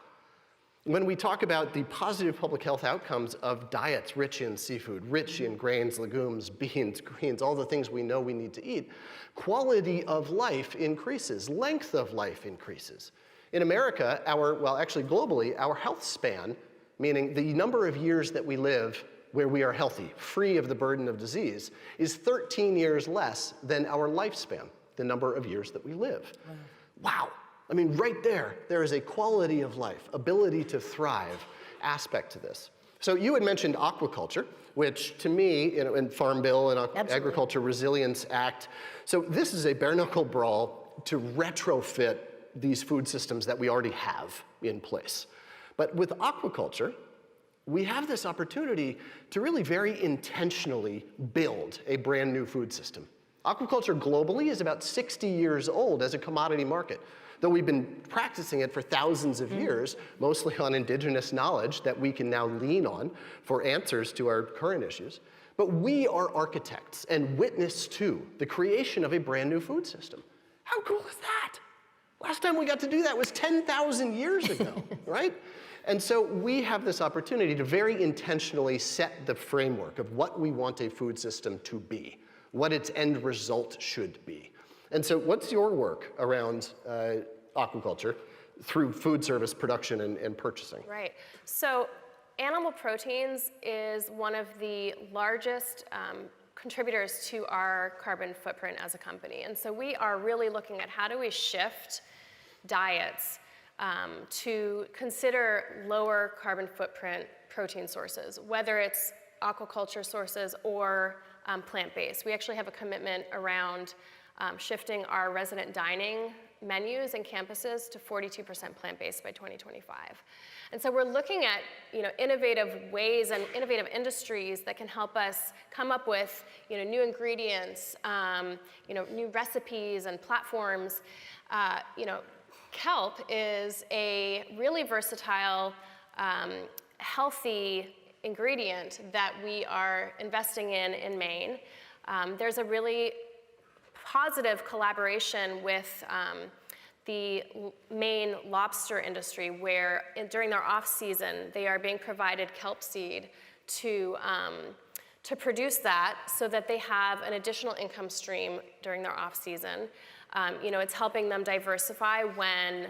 When we talk about the positive public health outcomes of diets rich in seafood, rich in grains, legumes, beans, greens, all the things we know we need to eat, quality of life increases, length of life increases. In America, actually globally, our health span, meaning the number of years that we live where we are healthy, free of the burden of disease, is 13 years less than our lifespan, the number of years that we live. Wow. I mean, right there is a quality of life, ability to thrive aspect to this. So you had mentioned aquaculture, which to me, in Farm Bill and Agriculture Resilience Act, so this is a bare knuckle brawl to retrofit these food systems that we already have in place. But with aquaculture, we have this opportunity to really very intentionally build a brand new food system. Aquaculture globally is about 60 years old as a commodity market, though we've been practicing it for thousands of years, mostly on indigenous knowledge that we can now lean on for answers to our current issues. But we are architects and witness to the creation of a brand new food system. How cool is that? Last time we got to do that was 10,000 years ago, right? And so we have this opportunity to very intentionally set the framework of what we want a food system to be, what its end result should be. And so what's your work around aquaculture through food service production and purchasing? Right. So animal proteins is one of the largest contributors to our carbon footprint as a company. And so we are really looking at how do we shift diets to consider lower carbon footprint protein sources, whether it's aquaculture sources or plant-based. We actually have a commitment around shifting our resident dining menus and campuses to 42% plant-based by 2025. And so we're looking at innovative ways and innovative industries that can help us come up with new ingredients, new recipes and platforms. Kelp is a really versatile, healthy ingredient that we are investing in Maine. There's a really positive collaboration with the Maine lobster industry where during their off-season they are being provided kelp seed to produce that so that they have an additional income stream during their off-season. It's helping them diversify when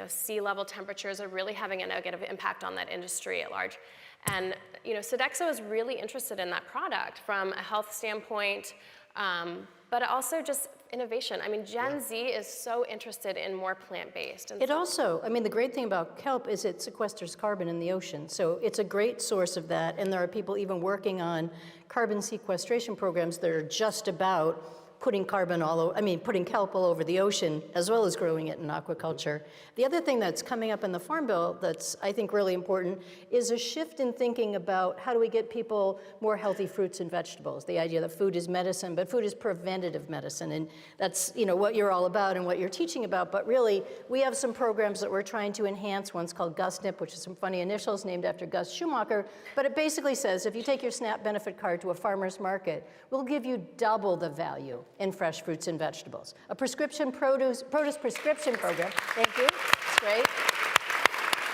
sea level temperatures are really having a negative impact on that industry at large. And Sodexo is really interested in that product from a health standpoint, but also just innovation. I mean, Gen Z is so interested in more plant-based. It also, the great thing about kelp is it sequesters carbon in the ocean. So it's a great source of that. And there are people even working on carbon sequestration programs that are just about putting putting kelp all over the ocean, as well as growing it in aquaculture. The other thing that's coming up in the Farm Bill that's, I think, really important is a shift in thinking about how do we get people more healthy fruits and vegetables. The idea that food is medicine, but food is preventative medicine, and that's what you're all about and what you're teaching about. But really, we have some programs that we're trying to enhance. One's called GusNIP, which is some funny initials named after Gus Schumacher, but it basically says if you take your SNAP benefit card to a farmer's market, we'll give you double the value in fresh fruits and vegetables. A prescription produce prescription program, thank you, that's great.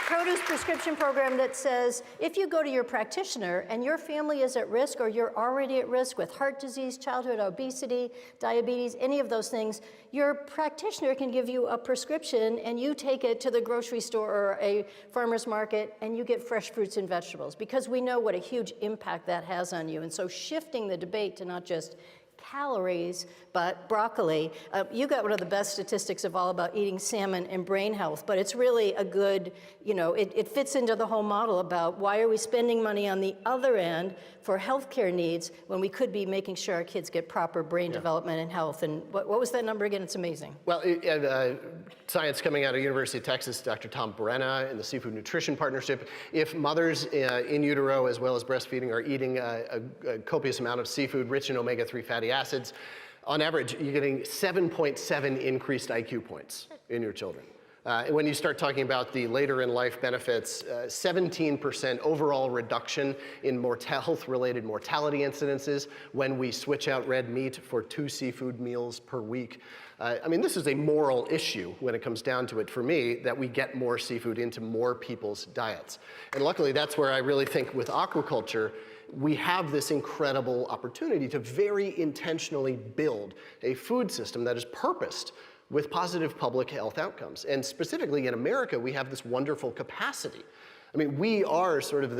Produce prescription program that says if you go to your practitioner and your family is at risk or you're already at risk with heart disease, childhood obesity, diabetes, any of those things, your practitioner can give you a prescription and you take it to the grocery store or a farmer's market and you get fresh fruits and vegetables because we know what a huge impact that has on you. And so shifting the debate to not just calories, but broccoli. You got one of the best statistics of all about eating salmon and brain health, but it's really a good, it fits into the whole model about why are we spending money on the other end for healthcare needs when we could be making sure our kids get proper brain development and health. And what was that number again? It's amazing. Well, science coming out of University of Texas, Dr. Tom Brenna and the Seafood Nutrition Partnership, if mothers in utero as well as breastfeeding are eating a copious amount of seafood rich in omega-3 fatty acids, on average, you're getting 7.7 increased IQ points in your children. When you start talking about the later in life benefits, 17% overall reduction in health-related mortality incidences when we switch out red meat for 2 seafood meals per week. I mean, this is a moral issue when it comes down to it for me, that we get more seafood into more people's diets. And luckily, that's where I really think with aquaculture, we have this incredible opportunity to very intentionally build a food system that is purposed with positive public health outcomes. And specifically in America, we have this wonderful capacity. I mean, we are sort of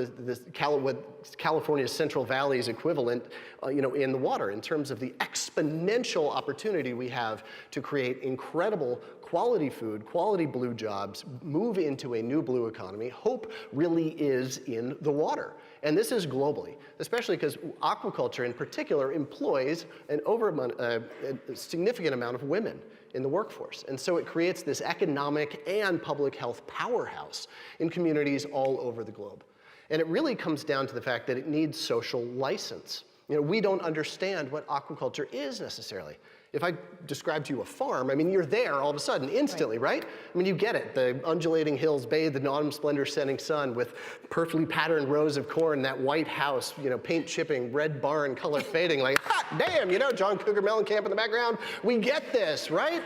what California's Central Valley's equivalent, in the water in terms of the exponential opportunity we have to create incredible quality food, quality blue jobs, move into a new blue economy. Hope really is in the water. And this is globally, especially because aquaculture in particular employs a significant amount of women in the workforce. And so it creates this economic and public health powerhouse in communities all over the globe. And it really comes down to the fact that it needs social license. We don't understand what aquaculture is necessarily. If I describe to you a farm, I mean, you're there all of a sudden, instantly, right? I mean, you get it. The undulating hills bathed in autumn splendor setting sun with perfectly patterned rows of corn, that white house, paint chipping, red barn, color fading, like, hot damn, John Cougar Mellencamp in the background. We get this, right?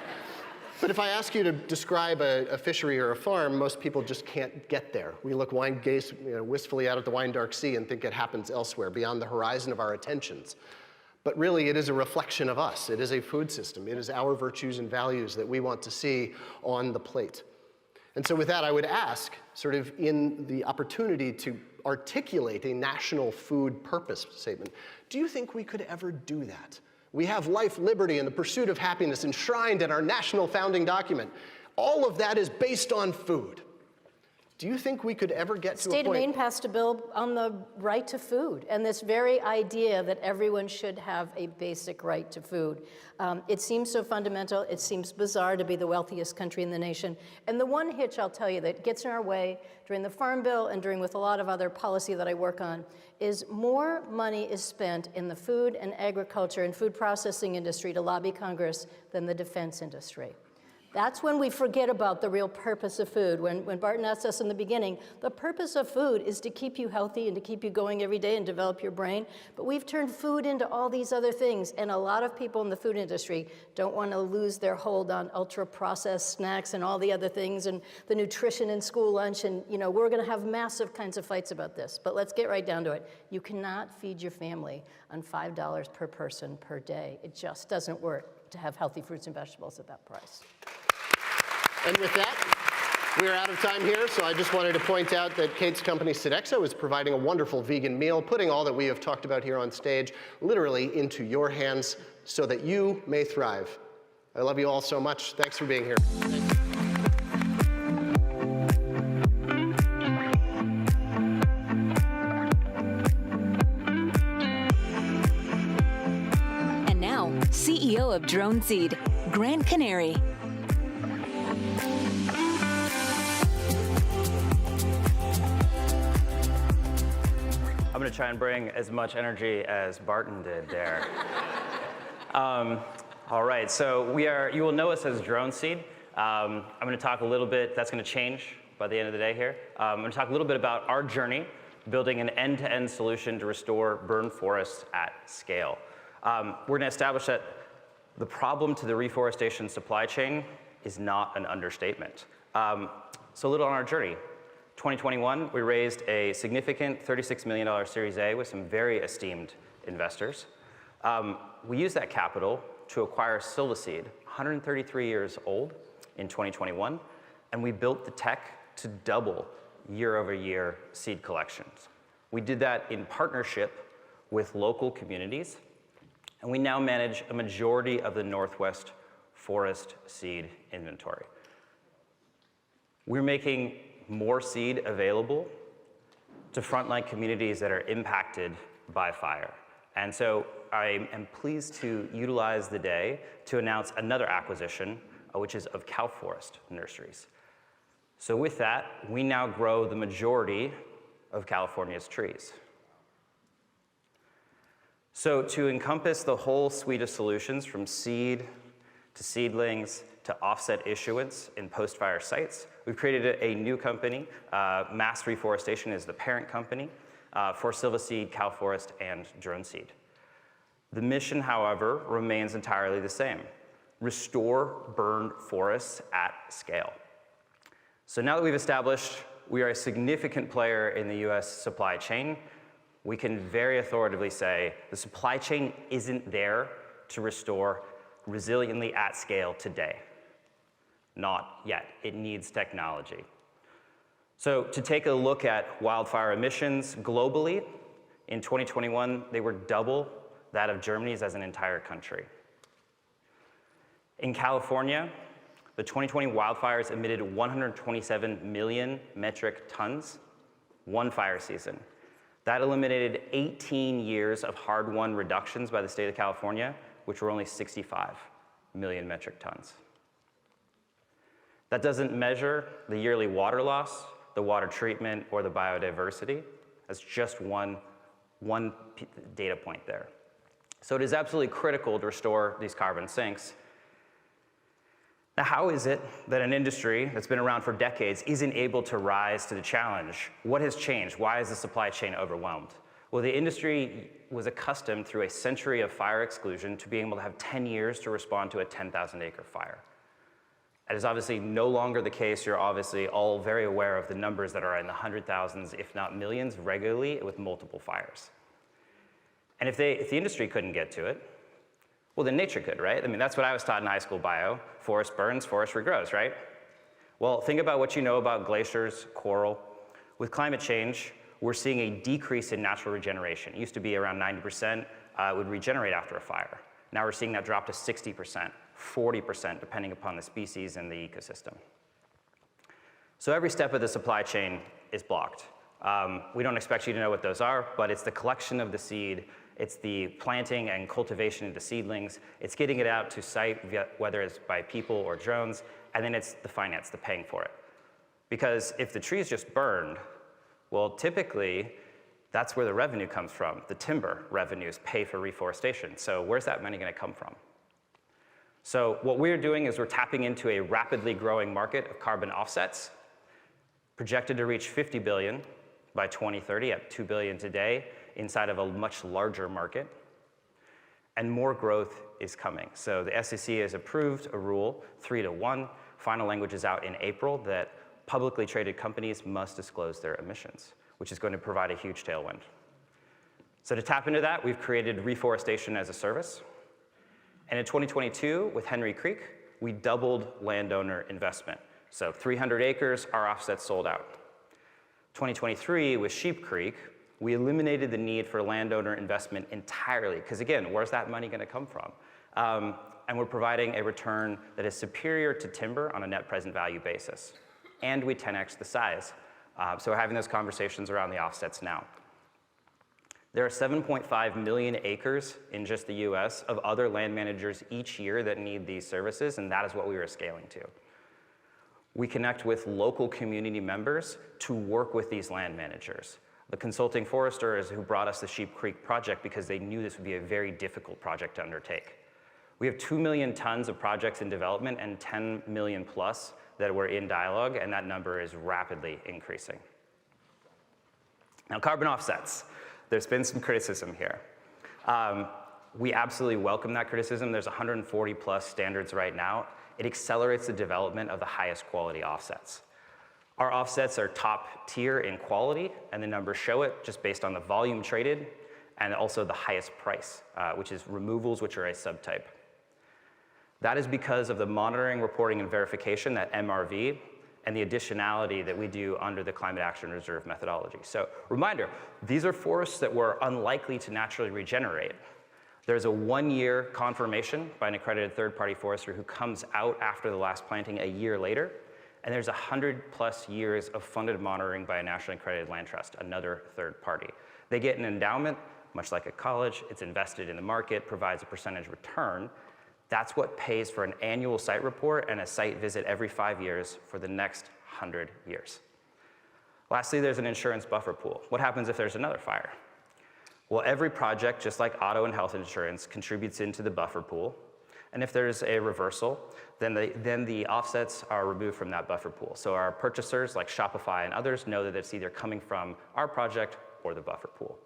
But if I ask you to describe a fishery or a farm, most people just can't get there. We look gaze wistfully out at the wine dark sea and think it happens elsewhere, beyond the horizon of our attentions. But really, it is a reflection of us. It is a food system. It is our virtues and values that we want to see on the plate. And so with that, I would ask, sort of in the opportunity to articulate a national food purpose statement, do you think we could ever do that? We have life, liberty, and the pursuit of happiness enshrined in our national founding document. All of that is based on food. Do you think we could ever get to a point? The state of Maine passed a bill on the right to food, and this very idea that everyone should have a basic right to food. It seems so fundamental. It seems bizarre to be the wealthiest country in the nation. And the one hitch, I'll tell you, that gets in our way during the Farm Bill and with a lot of other policy that I work on, is more money is spent in the food and agriculture and food processing industry to lobby Congress than the defense industry. That's when we forget about the real purpose of food. When Barton asked us in the beginning, the purpose of food is to keep you healthy and to keep you going every day and develop your brain. But we've turned food into all these other things. And a lot of people in the food industry don't want to lose their hold on ultra-processed snacks and all the other things and the nutrition in school lunch. And we're going to have massive kinds of fights about this. But let's get right down to it. You cannot feed your family on $5 per person per day. It just doesn't work to have healthy fruits and vegetables at that price. And with that, we're out of time here, so I just wanted to point out that Kate's company, Sodexo, is providing a wonderful vegan meal, putting all that we have talked about here on stage literally into your hands so that you may thrive. I love you all so much. Thanks for being here. And now, CEO of Drone Seed, Grant Canary. I'm going to try and bring as much energy as Barton did there. All right, so you will know us as Drone Seed. I'm going to talk a little bit, that's going to change by the end of the day here. I'm going to talk a little bit about our journey, building an end-to-end solution to restore burned forests at scale. We're going to establish that the problem to the reforestation supply chain is not an understatement. So a little on our journey. 2021, we raised a significant $36 million Series A with some very esteemed investors. We used that capital to acquire Silvaseed, 133 years old in 2021, and we built the tech to double year-over-year seed collections. We did that in partnership with local communities And we now manage a majority of the Northwest forest seed inventory. We're making more seed available to frontline communities that are impacted by fire. And so I am pleased to utilize the day to announce another acquisition, which is of CalForest Nurseries. So with that, we now grow the majority of California's trees. So to encompass the whole suite of solutions from seed to seedlings to offset issuance in post-fire sites, we've created a new company. Mass Reforestation is the parent company for Silvaseed, CalForest, and Drone Seed. The mission, however, remains entirely the same: restore burned forests at scale. So now that we've established we are a significant player in the US supply chain, we can very authoritatively say the supply chain isn't there to restore resiliently at scale today. Not yet. It needs technology. So to take a look at wildfire emissions globally, in 2021, they were double that of Germany's as an entire country. In California, the 2020 wildfires emitted 127 million metric tons, one fire season. That eliminated 18 years of hard-won reductions by the state of California, which were only 65 million metric tons. That doesn't measure the yearly water loss, the water treatment, or the biodiversity. That's just one data point there. So it is absolutely critical to restore these carbon sinks. Now, how is it that an industry that's been around for decades isn't able to rise to the challenge? What has changed? Why is the supply chain overwhelmed? Well, the industry was accustomed through a century of fire exclusion to being able to have 10 years to respond to a 10,000-acre fire. That is obviously no longer the case. You're obviously all very aware of the numbers that are in the 100,000s, if not millions, regularly with multiple fires. And if the industry couldn't get to it, well, then nature could, right? I mean, that's what I was taught in high school bio. Forest burns, forest regrows, right? Well, think about what you know about glaciers, coral. With climate change, we're seeing a decrease in natural regeneration. It used to be around 90% would regenerate after a fire. Now we're seeing that drop to 60%, 40%, depending upon the species and the ecosystem. So every step of the supply chain is blocked. We don't expect you to know what those are, but it's the collection of the seed, it's the planting and cultivation into seedlings, it's getting it out to site, whether it's by people or drones, and then it's the finance, the paying for it. Because if the tree's just burned, well, typically, that's where the revenue comes from. The timber revenues pay for reforestation. So where's that money gonna come from? So what we're doing is we're tapping into a rapidly growing market of carbon offsets, projected to reach 50 billion by 2030 at 2 billion today, inside of a much larger market. And more growth is coming. So the SEC has approved a rule 3-to-1. Final language is out in April that publicly traded companies must disclose their emissions, which is going to provide a huge tailwind. So to tap into that, we've created reforestation as a service. And in 2022, with Henry Creek, we doubled landowner investment. So 300 acres, our offsets sold out. 2023, with Sheep Creek, we eliminated the need for landowner investment entirely, because again, where's that money gonna come from? And we're providing a return that is superior to timber on a net present value basis. And we 10x the size. So we're having those conversations around the offsets now. There are 7.5 million acres in just the US of other land managers each year that need these services, and that is what we are scaling to. We connect with local community members to work with these land managers. The consulting foresters who brought us the Sheep Creek project because they knew this would be a very difficult project to undertake. We have 2 million tons of projects in development and 10 million plus that were in dialogue, and that number is rapidly increasing. Now, carbon offsets. There's been some criticism here. We absolutely welcome that criticism. There's 140 plus standards right now. It accelerates the development of the highest quality offsets. Our offsets are top tier in quality, and the numbers show it just based on the volume traded, and also the highest price, which is removals, which are a subtype. That is because of the monitoring, reporting, and verification, that MRV, and the additionality that we do under the Climate Action Reserve methodology. So, reminder, these are forests that were unlikely to naturally regenerate. There's a 1-year confirmation by an accredited third-party forester who comes out after the last planting a year later. And there's 100+ years of funded monitoring by a nationally accredited land trust, another third party. They get an endowment, much like a college. It's invested in the market, provides a percentage return. That's what pays for an annual site report and a site visit every 5 years for the next 100 years. Lastly, there's an insurance buffer pool. What happens if there's another fire? Well, every project, just like auto and health insurance, contributes into the buffer pool. And if there's a reversal, then the offsets are removed from that buffer pool. So our purchasers, like Shopify and others, know that it's either coming from our project or the buffer pool.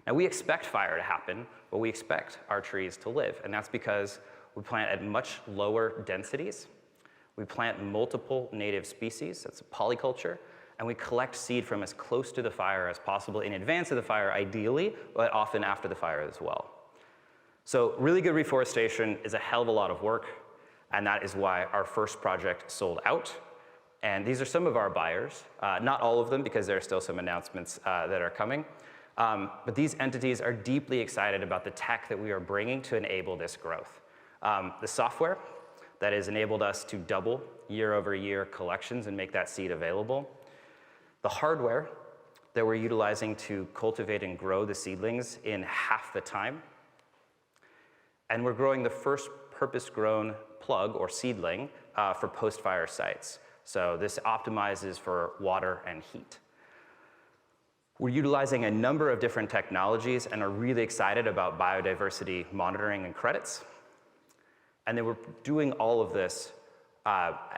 Now, we expect fire to happen, but we expect our trees to live. And that's because we plant at much lower densities. We plant multiple native species, that's polyculture, and we collect seed from as close to the fire as possible in advance of the fire, ideally, but often after the fire as well. So really good reforestation is a hell of a lot of work, and that is why our first project sold out. And these are some of our buyers, not all of them, because there are still some announcements that are coming. But these entities are deeply excited about the tech that we are bringing to enable this growth. The software that has enabled us to double year-over-year collections and make that seed available. The hardware that we're utilizing to cultivate and grow the seedlings in half the time. And we're growing the first purpose-grown plug or seedling for post-fire sites. So this optimizes for water and heat. We're utilizing a number of different technologies and are really excited about biodiversity monitoring and credits. And then we're doing all of this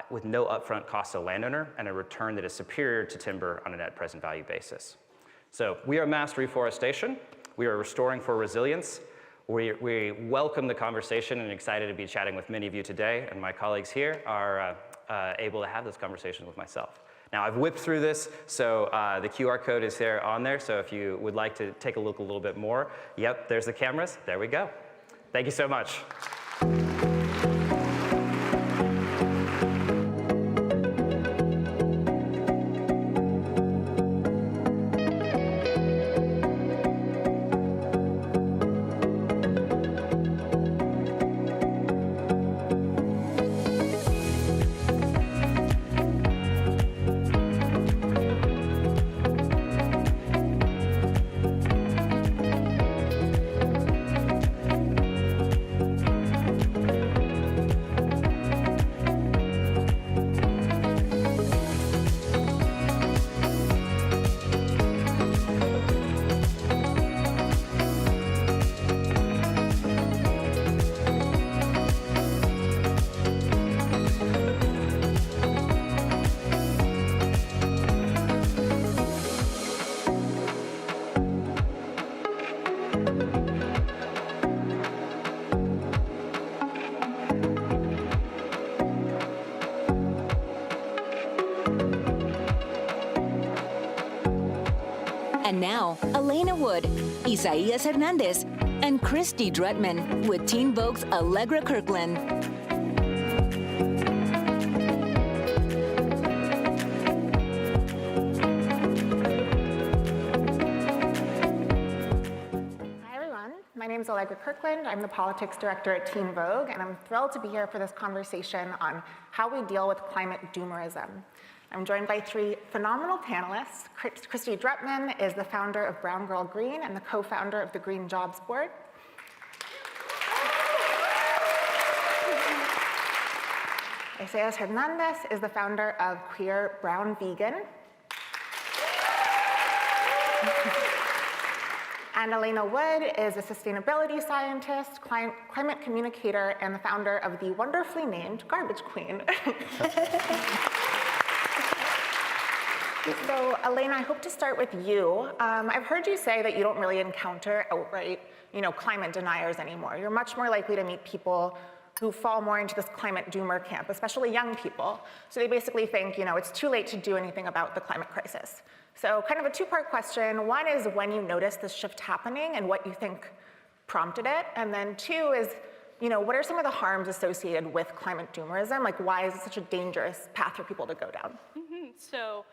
with no upfront cost to landowner and a return that is superior to timber on a net present value basis. So we are mass reforestation. We are restoring for resilience. We welcome the conversation and excited to be chatting with many of you today, and my colleagues here are able to have this conversation with myself. Now, I've whipped through this, so the QR code is there on there, so if you would like to take a look a little bit more, yep, there's the cameras, there we go. Thank you so much. And now, Elena Wood, Isaias Hernandez, and Christy Drutman with Teen Vogue's Allegra Kirkland. Hi everyone, my name is Allegra Kirkland. I'm the Politics Director at Teen Vogue, and I'm thrilled to be here for this conversation on how we deal with climate doomerism. I'm joined by three phenomenal panelists. Christy Drutman is the founder of Brown Girl Green and the co-founder of the Green Jobs Board. Isaias Hernandez is the founder of Queer Brown Vegan. And Elena Wood is a sustainability scientist, climate communicator, and the founder of the wonderfully named Garbage Queen. So, Elena, I hope to start with you. I've heard you say that you don't really encounter outright, climate deniers anymore. You're much more likely to meet people who fall more into this climate doomer camp, especially young people. So they basically think, it's too late to do anything about the climate crisis. So kind of a two-part question. One is when you notice this shift happening and what you think prompted it. And then two is, what are some of the harms associated with climate doomerism? Like, why is it such a dangerous path for people to go down? So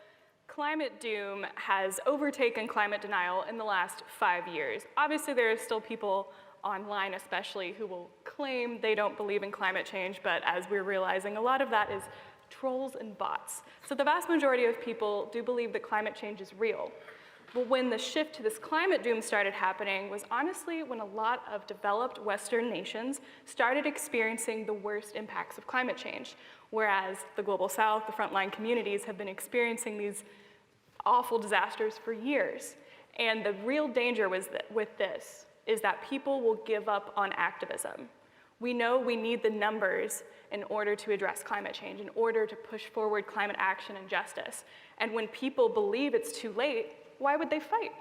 climate doom has overtaken climate denial in the last 5 years. Obviously, there are still people online especially, who will claim they don't believe in climate change, but as we're realizing, a lot of that is trolls and bots. So the vast majority of people do believe that climate change is real. But when the shift to this climate doom started happening was honestly when a lot of developed Western nations started experiencing the worst impacts of climate change, whereas the Global South, the frontline communities, have been experiencing these awful disasters for years. And the real danger was with this is that people will give up on activism. We know we need the numbers in order to address climate change, in order to push forward climate action and justice. And when people believe it's too late, why would they fight?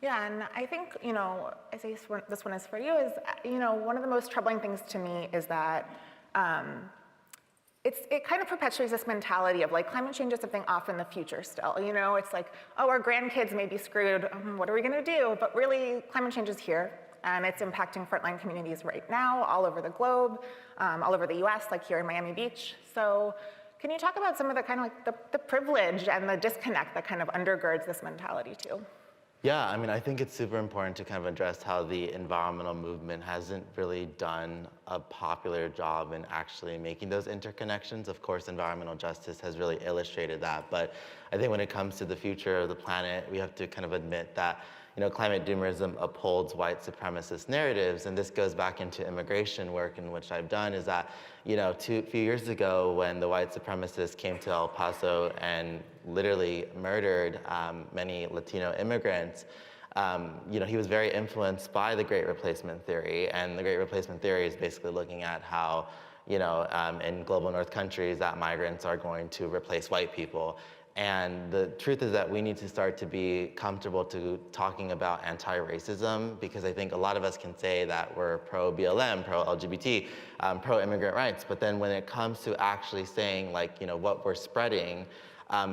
Yeah, and I think, I say this one is for you, is, one of the most troubling things to me is that it kind of perpetuates this mentality of like climate change is something off in the future still. It's like, oh, our grandkids may be screwed. What are we going to do? But really, climate change is here, and it's impacting frontline communities right now, all over the globe, all over the U.S., like here in Miami Beach. So, can you talk about some of the kind of like the privilege and the disconnect that kind of undergirds this mentality too? Yeah, I mean, I think it's super important to kind of address how the environmental movement hasn't really done a popular job in actually making those interconnections. Of course, environmental justice has really illustrated that, but I think when it comes to the future of the planet, we have to kind of admit that climate doomerism upholds white supremacist narratives, and this goes back into immigration work in which I've done, is that, a few years ago when the white supremacists came to El Paso and literally murdered many Latino immigrants, he was very influenced by the Great Replacement theory, and the Great Replacement theory is basically looking at how, in global north countries that migrants are going to replace white people. And the truth is that we need to start to be comfortable to talking about anti-racism, because I think a lot of us can say that we're pro-BLM, pro-LGBT, pro-immigrant rights, but then when it comes to actually saying what we're spreading,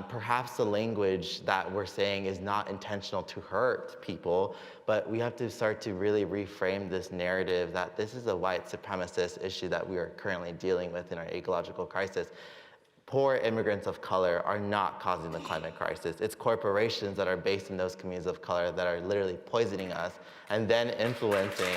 perhaps the language that we're saying is not intentional to hurt people, but we have to start to really reframe this narrative that this is a white supremacist issue that we are currently dealing with in our ecological crisis. Poor immigrants of color are not causing the climate crisis. It's corporations that are based in those communities of color that are literally poisoning us and then influencing,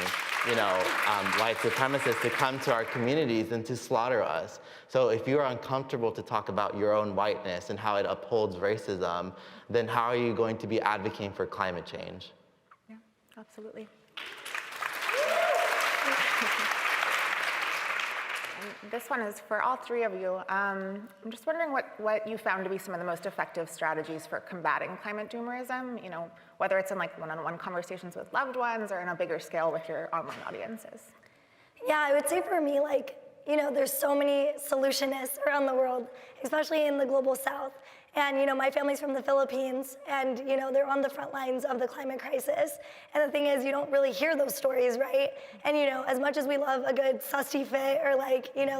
white supremacists to come to our communities and to slaughter us. So if you're uncomfortable to talk about your own whiteness and how it upholds racism, then how are you going to be advocating for climate change? Yeah, absolutely. This one is for all three of you. I'm just wondering what you found to be some of the most effective strategies for combating climate doomerism, whether it's in like one-on-one conversations with loved ones or on a bigger scale with your online audiences. Yeah, I would say for me, there's so many solutionists around the world, especially in the Global South. And, my family's from the Philippines, and, they're on the front lines of the climate crisis. And the thing is, you don't really hear those stories, right? And, as much as we love a good susty fit or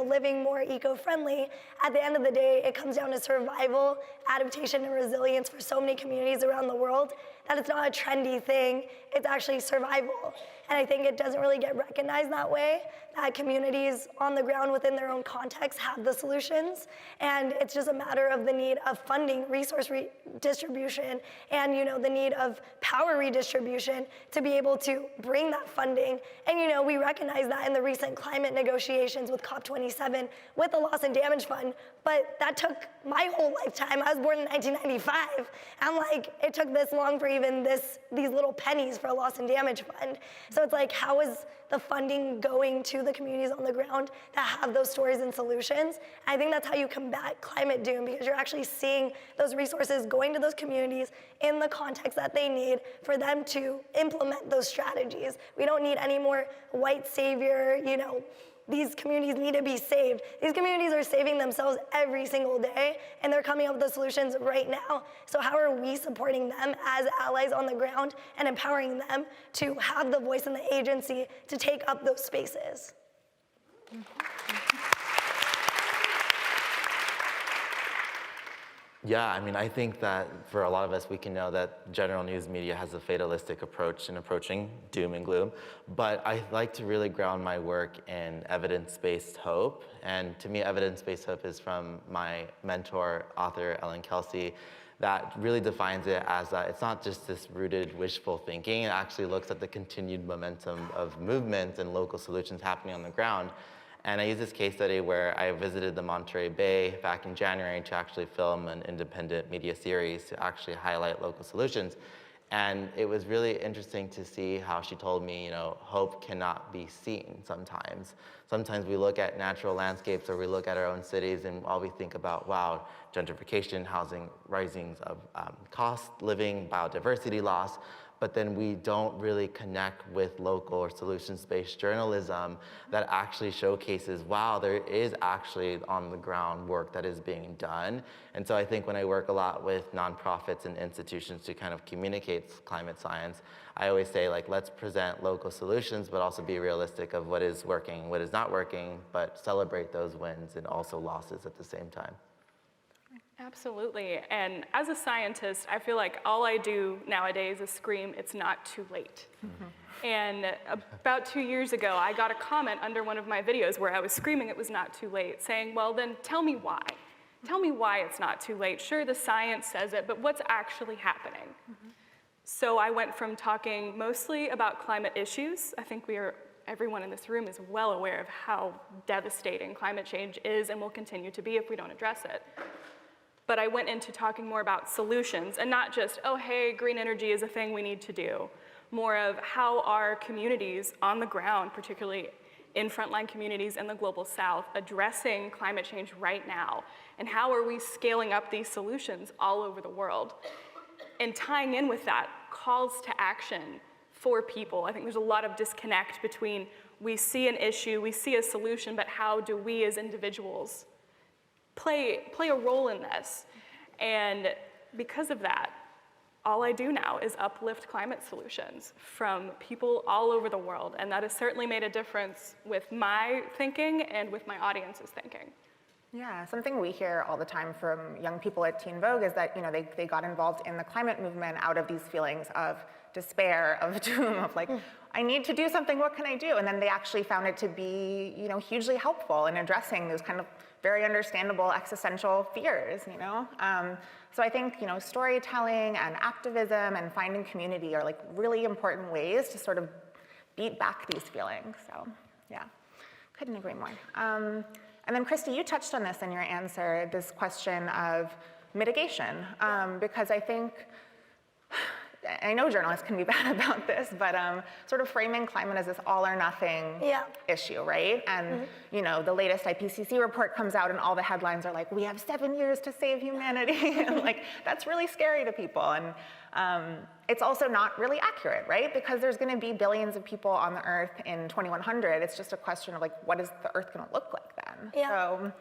living more eco-friendly, at the end of the day, it comes down to survival, adaptation, and resilience for so many communities around the world that it's not a trendy thing, it's actually survival. And I think it doesn't really get recognized that way, that communities on the ground within their own context have the solutions. And it's just a matter of the need of funding, resource redistribution, and the need of power redistribution to be able to bring that funding. And we recognize that in the recent climate negotiations with COP27 with the Loss and Damage Fund, but that took my whole lifetime. I was born in 1995. And it took this long for even these little pennies for a Loss and Damage Fund. So it's how is the funding going to the communities on the ground that have those stories and solutions? And I think that's how you combat climate doom, because you're actually seeing those resources going to those communities in the context that they need for them to implement those strategies. We don't need any more white savior, these communities need to be saved. These communities are saving themselves every single day, and they're coming up with the solutions right now. So how are we supporting them as allies on the ground and empowering them to have the voice and the agency to take up those spaces? Yeah, I mean, I think that for a lot of us, we can know that general news media has a fatalistic approach in approaching doom and gloom. But I like to really ground my work in evidence-based hope. And to me, evidence-based hope is from my mentor, author Ellen Kelsey, that really defines it as that it's not just this rooted wishful thinking. It actually looks at the continued momentum of movement and local solutions happening on the ground. And I use this case study where I visited the Monterey Bay back in January to actually film an independent media series to actually highlight local solutions. And it was really interesting to see how she told me, hope cannot be seen sometimes. Sometimes we look at natural landscapes or we look at our own cities and all we think about, wow, gentrification, housing, risings of cost living, biodiversity loss. But then we don't really connect with local or solutions-based journalism that actually showcases, wow, there is actually on the ground work that is being done. And so I think when I work a lot with nonprofits and institutions to kind of communicate climate science, I always say, let's present local solutions, but also be realistic of what is working, what is not working, but celebrate those wins and also losses at the same time. Absolutely, and as a scientist, I feel like all I do nowadays is scream, it's not too late. Mm-hmm. And about 2 years ago, I got a comment under one of my videos where I was screaming it was not too late, saying, well then tell me why. Tell me why it's not too late. Sure, the science says it, but what's actually happening? Mm-hmm. So I went from talking mostly about climate issues. I think everyone in this room is well aware of how devastating climate change is and will continue to be if we don't address it. But I went into talking more about solutions and not just, oh, hey, green energy is a thing we need to do. More of how are communities on the ground, particularly in frontline communities in the global south, addressing climate change right now? And how are we scaling up these solutions all over the world? And tying in with that, calls to action for people. I think there's a lot of disconnect between we see an issue, we see a solution, but how do we as individuals play a role in this? And because of that, all I do now is uplift climate solutions from people all over the world, and that has certainly made a difference with my thinking and with my audience's thinking. Yeah, something we hear all the time from young people at Teen Vogue is that they got involved in the climate movement out of these feelings of despair, of doom, of I need to do something, what can I do? And then they actually found it to be hugely helpful in addressing those kind of very understandable existential fears, So I think, storytelling and activism and finding community are really important ways to sort of beat back these feelings. So yeah, couldn't agree more. And then Christy, you touched on this in your answer, this question of mitigation, because I think, I know journalists can be bad about this, but sort of framing climate as this all or nothing issue, right? And the latest IPCC report comes out and all the headlines are we have 7 years to save humanity. And that's really scary to people. And it's also not really accurate, right? Because there's gonna be billions of people on the earth in 2100. It's just a question of what is the earth gonna look like then? Yeah.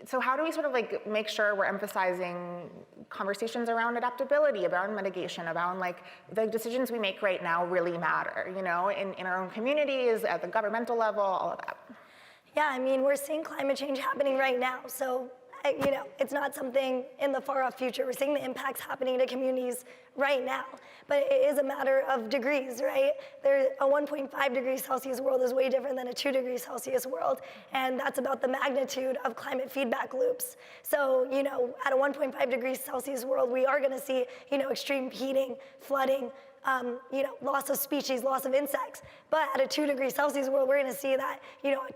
So how do we sort of make sure we're emphasizing conversations around adaptability, around mitigation, around the decisions we make right now really matter, in our own communities, at the governmental level, all of that? Yeah, I mean, we're seeing climate change happening right now. So, it's not something in the far off future. We're seeing the impacts happening to communities right now. But it is a matter of degrees, right? A 1.5 degrees Celsius world is way different than a 2 degrees Celsius world. And that's about the magnitude of climate feedback loops. So, at a 1.5 degrees Celsius world, we are gonna see, extreme heating, flooding, loss of species, loss of insects. But at a 2 degrees Celsius world, we're gonna see that,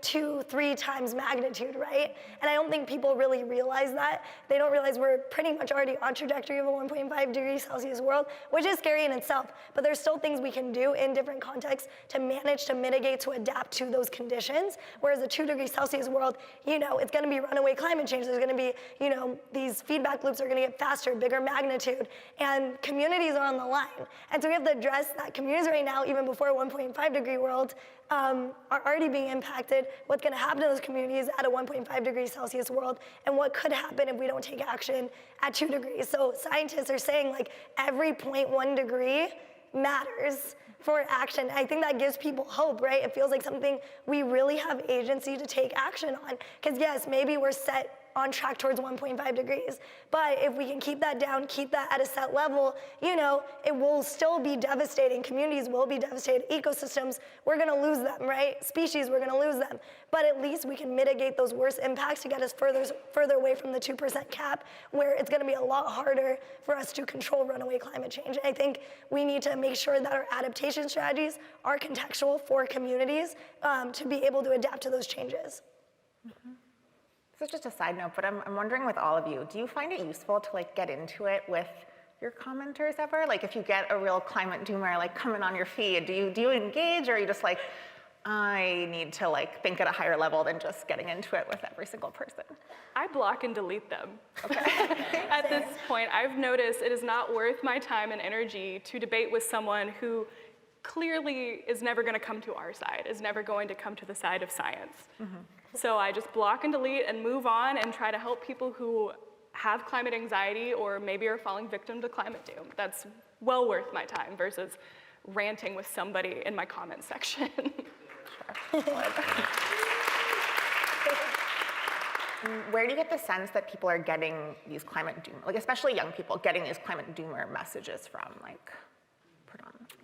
2-3 times magnitude, right? And I don't think people really realize that. They don't realize we're pretty much already on trajectory of a 1.5 degrees Celsius world, which is scary in itself. But there's still things we can do in different contexts to manage, to mitigate, to adapt to those conditions. Whereas a 2 degrees Celsius world, it's gonna be runaway climate change. There's gonna be, these feedback loops are gonna get faster, bigger magnitude, and communities are on the line. And so we have to address that communities right now, even before a 1.5 degree world, are already being impacted. What's gonna happen to those communities at a 1.5 degrees Celsius world, and what could happen if we don't take action at 2 degrees. So scientists are saying every 0.1 degree matters for action. I think that gives people hope, right? It feels like something we really have agency to take action on. Because yes, maybe we're set on track towards 1.5 degrees. But if we can keep that down, keep that at a set level, you know, it will still be devastating. Communities will be devastated. Ecosystems, we're gonna lose them, right? Species, we're gonna lose them. But at least we can mitigate those worst impacts to get us further away from the 2% cap, where it's gonna be a lot harder for us to control runaway climate change. I think we need to make sure that our adaptation strategies are contextual for communities to be able to adapt to those changes. This is just a side note, but I'm wondering with all of you, do you find it useful to like get into it with your commenters ever? Like if you get a real climate doomer like coming on your feed, do you engage, or are you just like, I need to like think at a higher level than just getting into it with every single person? I block and delete them. Okay. At this point, I've noticed it is not worth my time and energy to debate with someone who clearly is never going to come to our side, is never going to come to the side of science. So I just block and delete and move on and try to help people who have climate anxiety or maybe are falling victim to climate doom. That's well worth my time versus ranting with somebody in my comment section. Where do you get the sense that people are getting these climate doom, like especially young people, getting these climate doomer messages from, like, predominantly?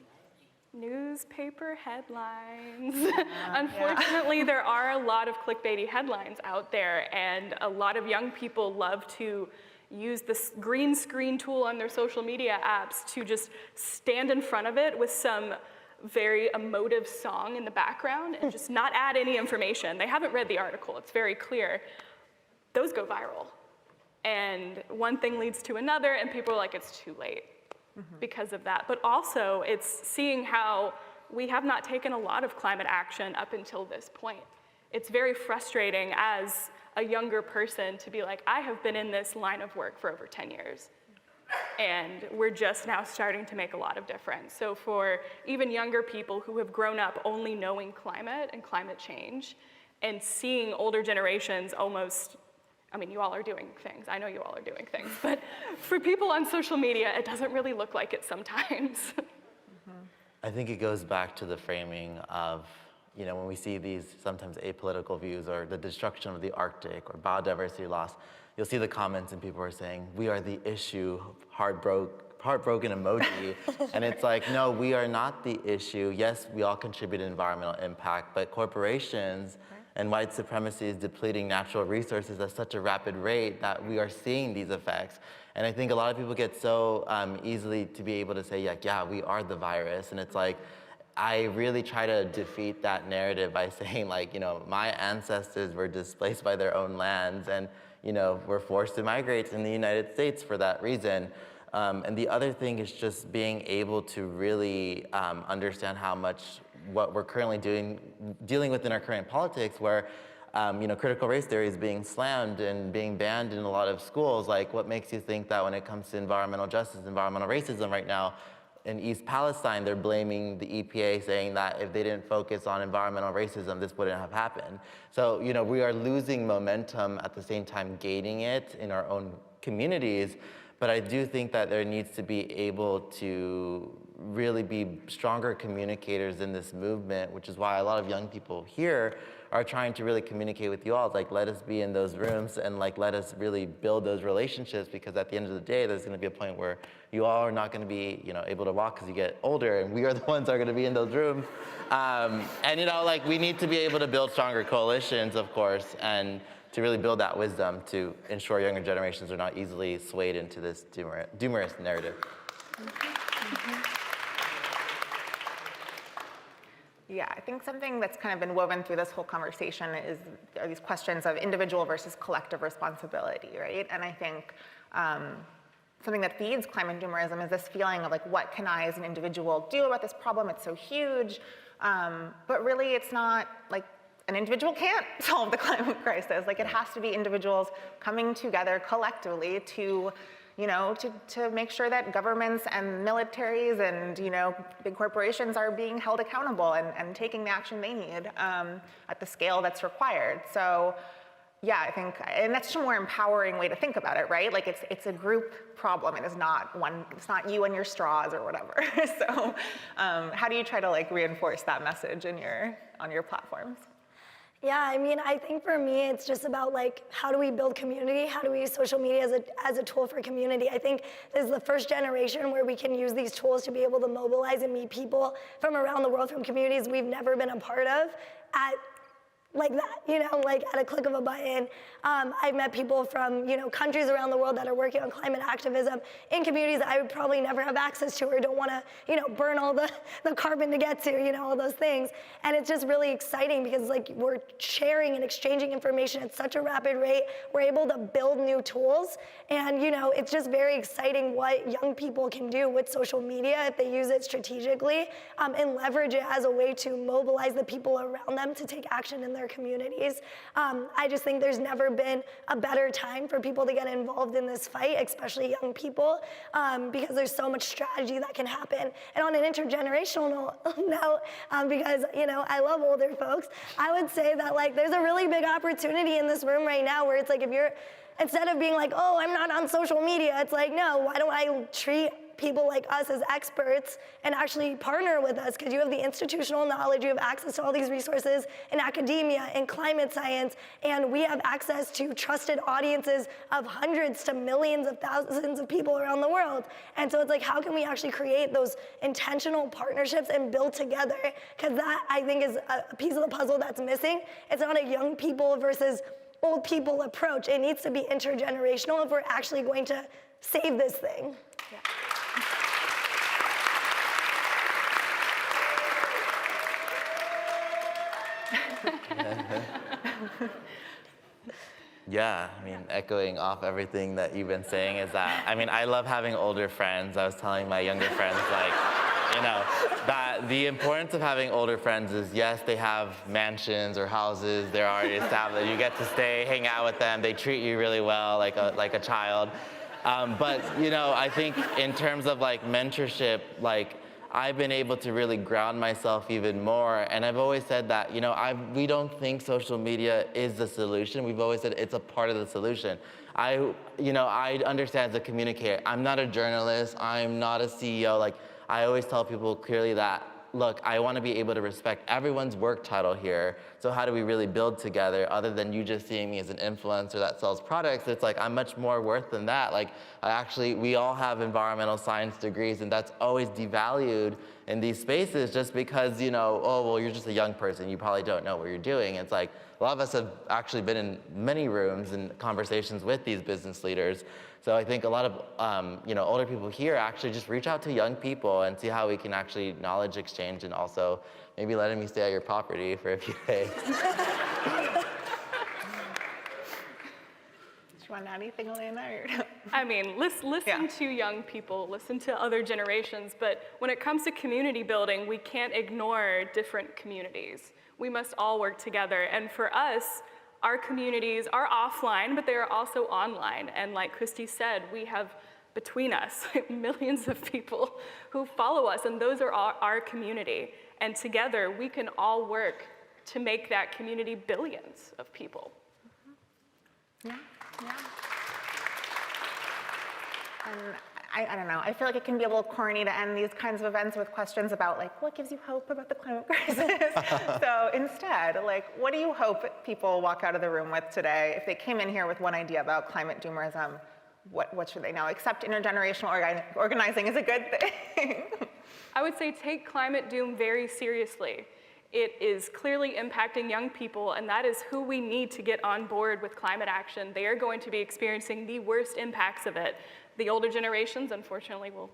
Newspaper headlines. Unfortunately, there are a lot of clickbaity headlines out there, and a lot of young people love to use this green screen tool on their social media apps to just stand in front of it with some very emotive song in the background and just not add any information. They haven't read the article, it's very clear. Those go viral. And one thing leads to another, and people are like, it's too late because of that. But also, it's seeing how we have not taken a lot of climate action up until this point. It's very frustrating as a younger person to be like, I have been in this line of work for over 10 years. And we're just now starting to make a lot of difference. So for even younger people who have grown up only knowing climate and climate change and seeing older generations almost, I mean, you all are doing things. I know you all are doing things. But for people on social media, it doesn't really look like it sometimes. I think it goes back to the framing of, you know, when we see these sometimes apolitical views or the destruction of the Arctic or biodiversity loss, you'll see the comments and people are saying, we are the issue, heartbroken emoji. And it's like, no, we are not the issue. Yes, we all contribute to environmental impact, but corporations and white supremacy is depleting natural resources at such a rapid rate that we are seeing these effects. And I think a lot of people get so easily to be able to say, yeah, we are the virus. And it's like, I really try to defeat that narrative by saying, like, you know, my ancestors were displaced by their own lands and, you know, were forced to migrate in the United States for that reason. And the other thing is just being able to really understand how much what we're currently dealing with in our current politics, where you know, critical race theory is being slammed and being banned in a lot of schools. Like, what makes you think that when it comes to environmental justice, environmental racism right now, in East Palestine, they're blaming the EPA, saying that if they didn't focus on environmental racism, this wouldn't have happened. So, you know, we are losing momentum at the same time gaining it in our own communities. But I do think that there needs to be able to really be stronger communicators in this movement, which is why a lot of young people here are trying to really communicate with you all. Like, let us be in those rooms and like, let us really build those relationships, because at the end of the day, there's gonna be a point where you all are not gonna be, you know, able to walk because you get older, and we are the ones that are gonna be in those rooms. And you know, like, we need to be able to build stronger coalitions, of course, and to really build that wisdom to ensure younger generations are not easily swayed into this doomerist narrative. Yeah, I think something that's kind of been woven through this whole conversation are these questions of individual versus collective responsibility, right? And I think something that feeds climate doomerism is this feeling of like, what can I as an individual do about this problem? It's so huge. But really, it's not like an individual can't solve the climate crisis. Like, it has to be individuals coming together collectively to, you know, to make sure that governments and militaries and, you know, big corporations are being held accountable and taking the action they need at the scale that's required. So, yeah, I think, and that's a more empowering way to think about it, right? Like, it's a group problem. It is not one, it's not you and your straws or whatever. So, how do you try to like reinforce that message on your platforms? Yeah, I mean, I think for me, it's just about like, how do we build community? How do we use social media as a tool for community? I think this is the first generation where we can use these tools to be able to mobilize and meet people from around the world, from communities we've never been a part of at like that, you know, like at a click of a button. I've met people from, you know, countries around the world that are working on climate activism in communities that I would probably never have access to or don't want to, you know, burn all the carbon to get to, you know, all those things. And it's just really exciting because like we're sharing and exchanging information at such a rapid rate. We're able to build new tools. And, you know, it's just very exciting what young people can do with social media if they use it strategically and leverage it as a way to mobilize the people around them to take action in their communities. I just think there's never been a better time for people to get involved in this fight, especially young people, because there's so much strategy that can happen. And on an intergenerational note, because, you know, I love older folks, I would say that like there's a really big opportunity in this room right now where it's like if you're, instead of being like, oh, I'm not on social media, it's like, no, why don't I treat people like us as experts and actually partner with us, because you have the institutional knowledge, you have access to all these resources in academia and climate science, and we have access to trusted audiences of hundreds to millions of thousands of people around the world. And so it's like, how can we actually create those intentional partnerships and build together? Because that, I think, is a piece of the puzzle that's missing. It's not a young people versus old people approach. It needs to be intergenerational if we're actually going to save this thing. Yeah. Yeah, I mean, echoing off everything that you've been saying is that, I mean, I love having older friends. I was telling my younger friends, like, you know, that the importance of having older friends is, yes, they have mansions or houses, they're already established, you get to stay, hang out with them, they treat you really well, like a child. But, you know, I think in terms of like mentorship, like, I've been able to really ground myself even more. And I've always said that, you know, we don't think social media is the solution. We've always said it's a part of the solution. I understand as a communicator. I'm not a journalist. I'm not a CEO. Like, I always tell people clearly that, look, I want to be able to respect everyone's work title here. So how do we really build together other than you just seeing me as an influencer that sells products? It's like, I'm much more worth than that. Like, we all have environmental science degrees, and that's always devalued in these spaces just because, you know, oh, well, you're just a young person. You probably don't know what you're doing. It's like, a lot of us have actually been in many rooms and conversations with these business leaders. So I think a lot of older people here actually just reach out to young people and see how we can actually knowledge exchange, and also maybe letting me stay at your property for a few days. Do you want to add anything, Elena? I mean, listen to young people, listen to other generations, but when it comes to community building, we can't ignore different communities. We must all work together, and for us, our communities are offline, but they are also online. And like Christy said, we have between us millions of people who follow us, and those are our community. And together, we can all work to make that community billions of people. Yeah. I don't know, I feel like it can be a little corny to end these kinds of events with questions about like, what gives you hope about the climate crisis? So instead, like, what do you hope people walk out of the room with today? If they came in here with one idea about climate doomerism, what should they know? Except intergenerational organizing is a good thing. I would say take climate doom very seriously. It is clearly impacting young people, and that is who we need to get on board with climate action. They are going to be experiencing the worst impacts of it. The older generations, unfortunately, will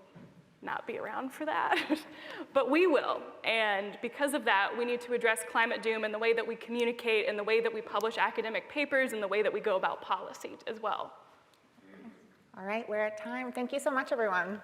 not be around for that, but we will. And because of that, we need to address climate doom in the way that we communicate, in the way that we publish academic papers, and the way that we go about policy as well. All right, we're at time. Thank you so much, everyone.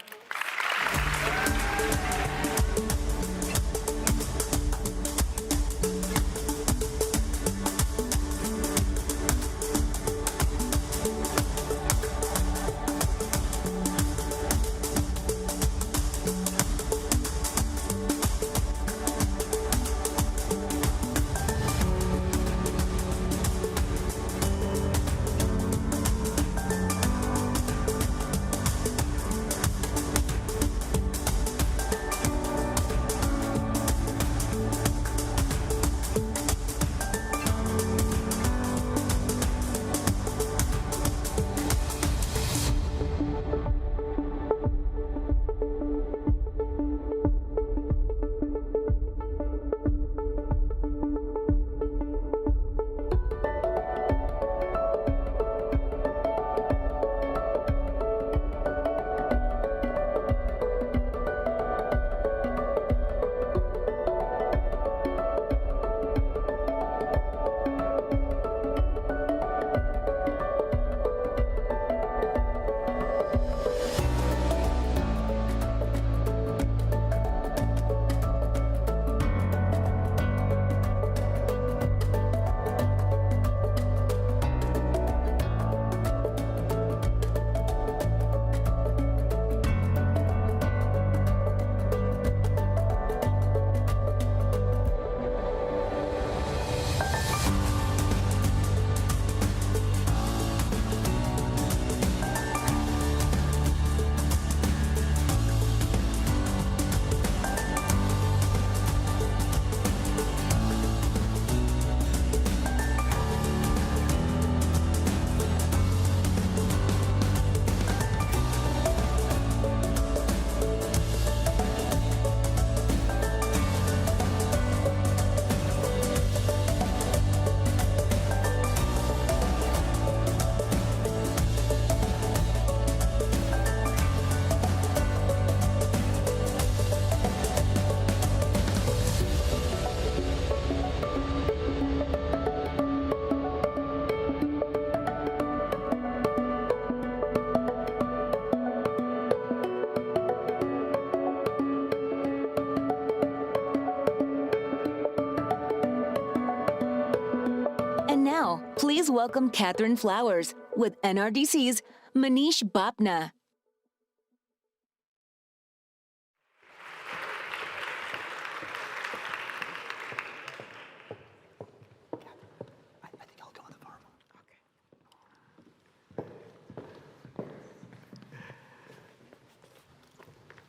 now, please welcome Catherine Flowers with NRDC's Manish Bapna.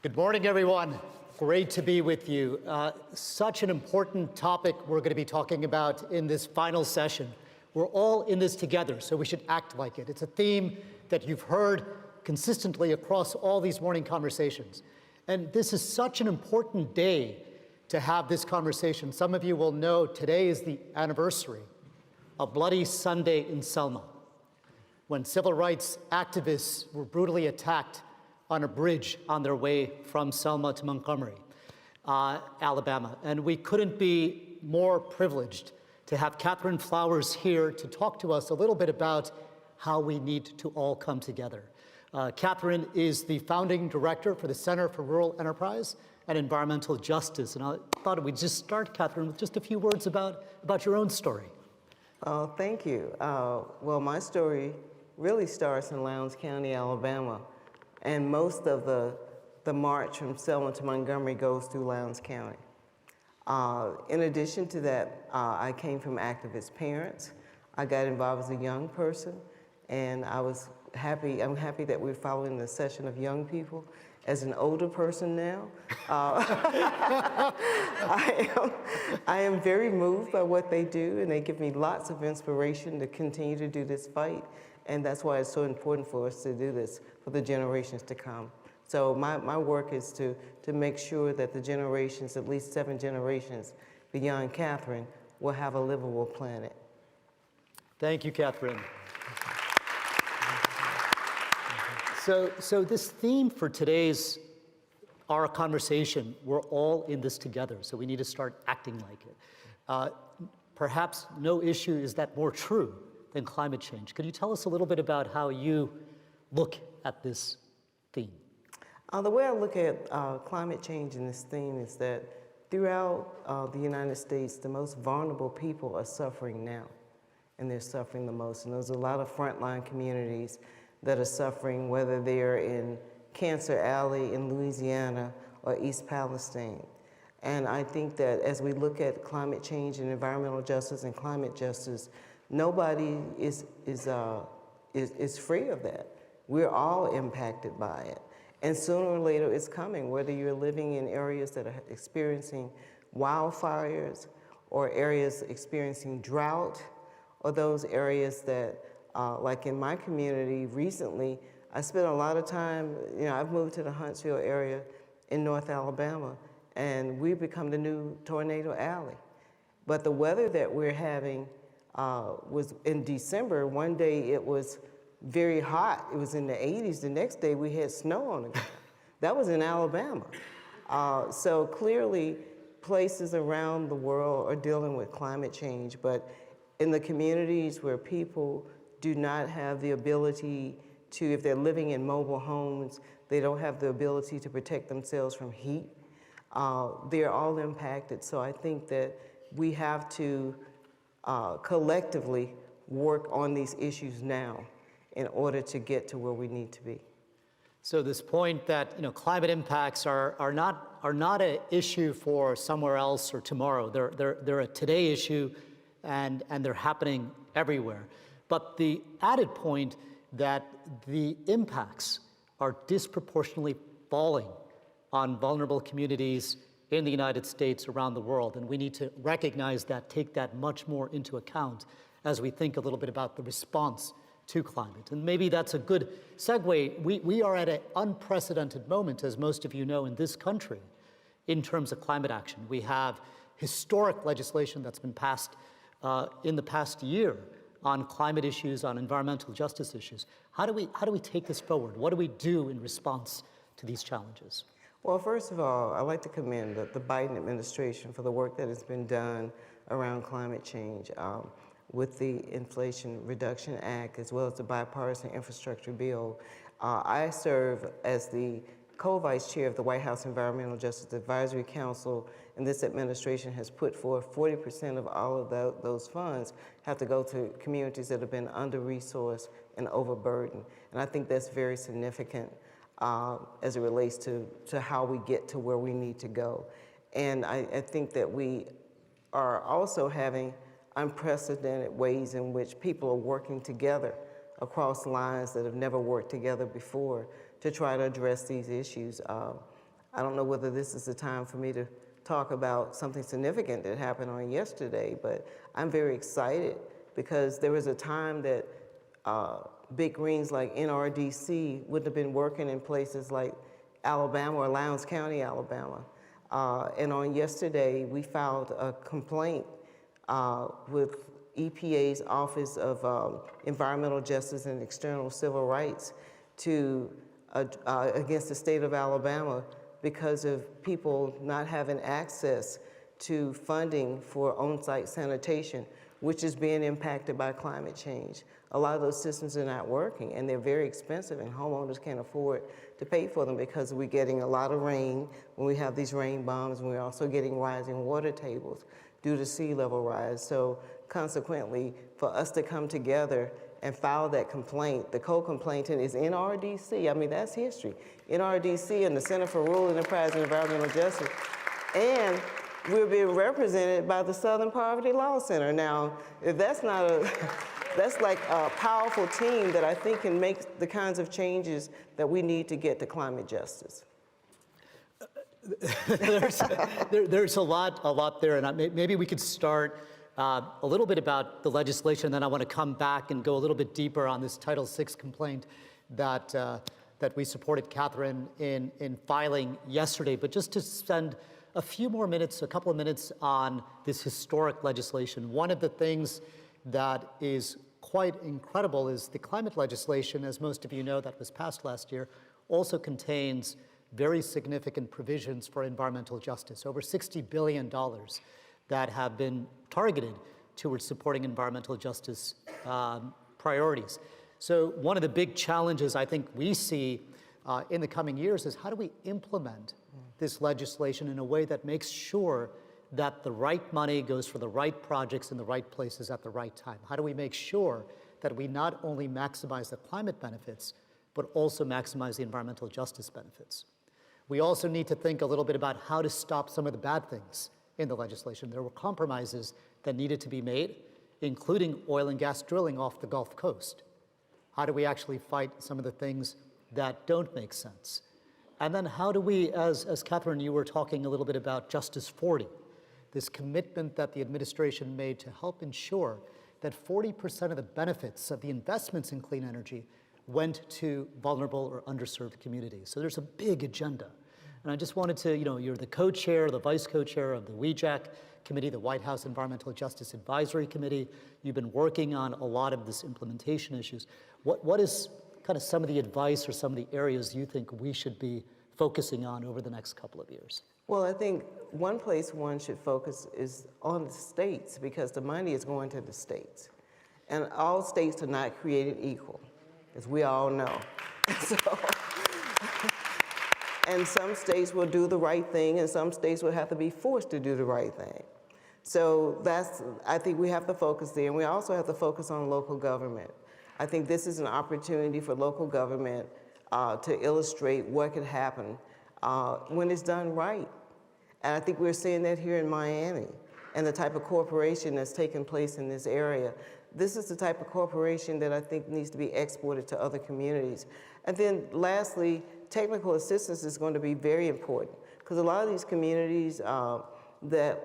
Good morning, everyone. Great to be with you. Such an important topic we're going to be talking about in this final session. We're all in this together, so we should act like it. It's a theme that you've heard consistently across all these morning conversations. And this is such an important day to have this conversation. Some of you will know today is the anniversary of Bloody Sunday in Selma, when civil rights activists were brutally attacked on a bridge on their way from Selma to Montgomery, Alabama. And we couldn't be more privileged to have Catherine Flowers here to talk to us a little bit about how we need to all come together. Catherine is the founding director for the Center for Rural Enterprise and Environmental Justice. And I thought we'd just start, Catherine, with just a few words about your own story. Thank you. Well, my story really starts in Lowndes County, Alabama. And most of the march from Selma to Montgomery goes through Lowndes County. In addition to that, I came from activist parents. I got involved as a young person, and I'm happy that we're following the session of young people. As an older person now, I am very moved by what they do, and they give me lots of inspiration to continue to do this fight. And that's why it's so important for us to do this for the generations to come. So my work is to make sure that the generations, at least 7 generations beyond Catherine, will have a livable planet. Thank you, Catherine. So this theme for our conversation, we're all in this together, so we need to start acting like it. Perhaps no issue is that more true than climate change. Could you tell us a little bit about how you look at this theme? The way I look at climate change and this theme is that throughout the United States, the most vulnerable people are suffering now, and they're suffering the most. And there's a lot of frontline communities that are suffering, whether they're in Cancer Alley in Louisiana or East Palestine. And I think that as we look at climate change and environmental justice and climate justice, nobody is free of that. We're all impacted by it. And sooner or later it's coming, whether you're living in areas that are experiencing wildfires or areas experiencing drought, or those areas that, like in my community recently, I spent a lot of time, I've moved to the Huntsville area in North Alabama, and we've become the new Tornado Alley. But the weather that we're having was in December. One day it was very hot. It was in the 80s. The next day we had snow on the ground. That was in Alabama. So clearly places around the world are dealing with climate change, but in the communities where people do not have the ability to, if they're living in mobile homes, they don't have the ability to protect themselves from heat, they're all impacted. So I think that we have to collectively work on these issues now in order to get to where we need to be. So this point that climate impacts are not an issue for somewhere else or tomorrow. They're a today issue, and they're happening everywhere. But the added point that the impacts are disproportionately falling on vulnerable communities in the United States, around the world, and we need to recognize that, take that much more into account as we think a little bit about the response to climate. And maybe that's a good segue. We are at an unprecedented moment, as most of you know, in this country in terms of climate action. We have historic legislation that's been passed in the past year on climate issues, on environmental justice issues. How do we take this forward? What do we do in response to these challenges? Well, first of all, I'd like to commend the Biden administration for the work that has been done around climate change with the Inflation Reduction Act, as well as the bipartisan infrastructure bill. I serve as the co-vice chair of the White House Environmental Justice Advisory Council, and this administration has put forth 40% of all of those funds have to go to communities that have been under-resourced and overburdened. And I think that's very significant as it relates to how we get to where we need to go. And I think that we are also having unprecedented ways in which people are working together across lines that have never worked together before to try to address these issues. I don't know whether this is the time for me to talk about something significant that happened on yesterday, but I'm very excited because there was a time that big greens like NRDC wouldn't have been working in places like Alabama or Lowndes County, Alabama. And on yesterday, we filed a complaint with EPA's Office of Environmental Justice and External Civil Rights against the state of Alabama because of people not having access to funding for on-site sanitation, which is being impacted by climate change. A lot of those systems are not working, and they're very expensive, and homeowners can't afford to pay for them because we're getting a lot of rain when we have these rain bombs, and we're also getting rising water tables due to sea level rise. So consequently, for us to come together and file that complaint, the co-complainant is NRDC. I mean, that's history. NRDC and the Center for Rural Enterprise and Environmental Justice. And we're being represented by the Southern Poverty Law Center. Now, if that's not that's like a powerful team that I think can make the kinds of changes that we need to get to climate justice. There's a lot there, and maybe we could start a little bit about the legislation, and then I want to come back and go a little bit deeper on this Title VI complaint that we supported Catherine in filing yesterday. But just to spend a few more minutes, a couple of minutes on this historic legislation. One of the things that is quite incredible is the climate legislation, as most of you know, that was passed last year, also contains very significant provisions for environmental justice, over $60 billion that have been targeted towards supporting environmental justice priorities. So one of the big challenges I think we see in the coming years is how do we implement this legislation in a way that makes sure that the right money goes for the right projects in the right places at the right time? How do we make sure that we not only maximize the climate benefits, but also maximize the environmental justice benefits? We also need to think a little bit about how to stop some of the bad things in the legislation. There were compromises that needed to be made, including oil and gas drilling off the Gulf Coast. How do we actually fight some of the things that don't make sense? And then how do we, as Catherine, you were talking a little bit about Justice 40, this commitment that the administration made to help ensure that 40% of the benefits of the investments in clean energy went to vulnerable or underserved communities. So there's a big agenda. And I just wanted to, you're the co-chair, the vice co-chair of the WEJAC committee, the White House Environmental Justice Advisory Committee. You've been working on a lot of this implementation issues. What is kind of some of the advice or some of the areas you think we should be focusing on over the next couple of years? Well, I think one place one should focus is on the states because the money is going to the states. And all states are not created equal, as we all know. And some states will do the right thing, and some states will have to be forced to do the right thing. So I think we have to focus there, and we also have to focus on local government. I think this is an opportunity for local government to illustrate what could happen when it's done right. And I think we're seeing that here in Miami and the type of cooperation that's taking place in this area. This is the type of cooperation that I think needs to be exported to other communities. And then lastly, technical assistance is going to be very important because a lot of these communities that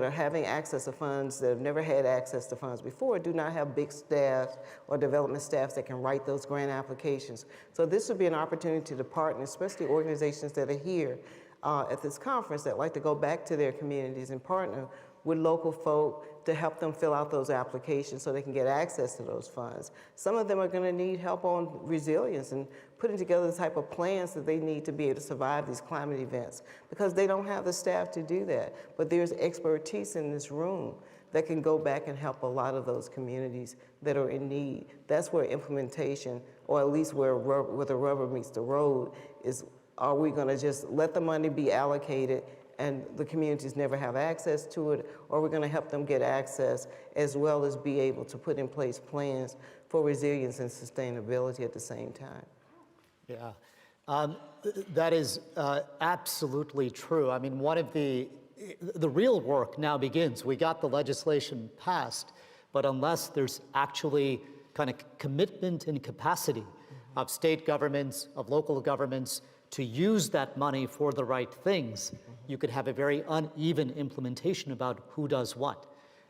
are having access to funds that have never had access to funds before do not have big staffs or development staffs that can write those grant applications. So this would be an opportunity to partner, especially organizations that are here at this conference that like to go back to their communities and partner with local folk to help them fill out those applications so they can get access to those funds. Some of them are going to need help on resilience and putting together the type of plans that they need to be able to survive these climate events because they don't have the staff to do that. But there's expertise in this room that can go back and help a lot of those communities that are in need. That's where implementation, or at least where the rubber meets the road, is Are we going to just let the money be allocated and the communities never have access to it, or we're going to help them get access as well as be able to put in place plans for resilience and sustainability at the same time? Yeah, that is absolutely true. I mean, one of the real work now begins. We got the legislation passed, but unless there's actually kind of commitment and capacity of state governments, of local governments, to use that money for the right things, you could have a very uneven implementation about who does what.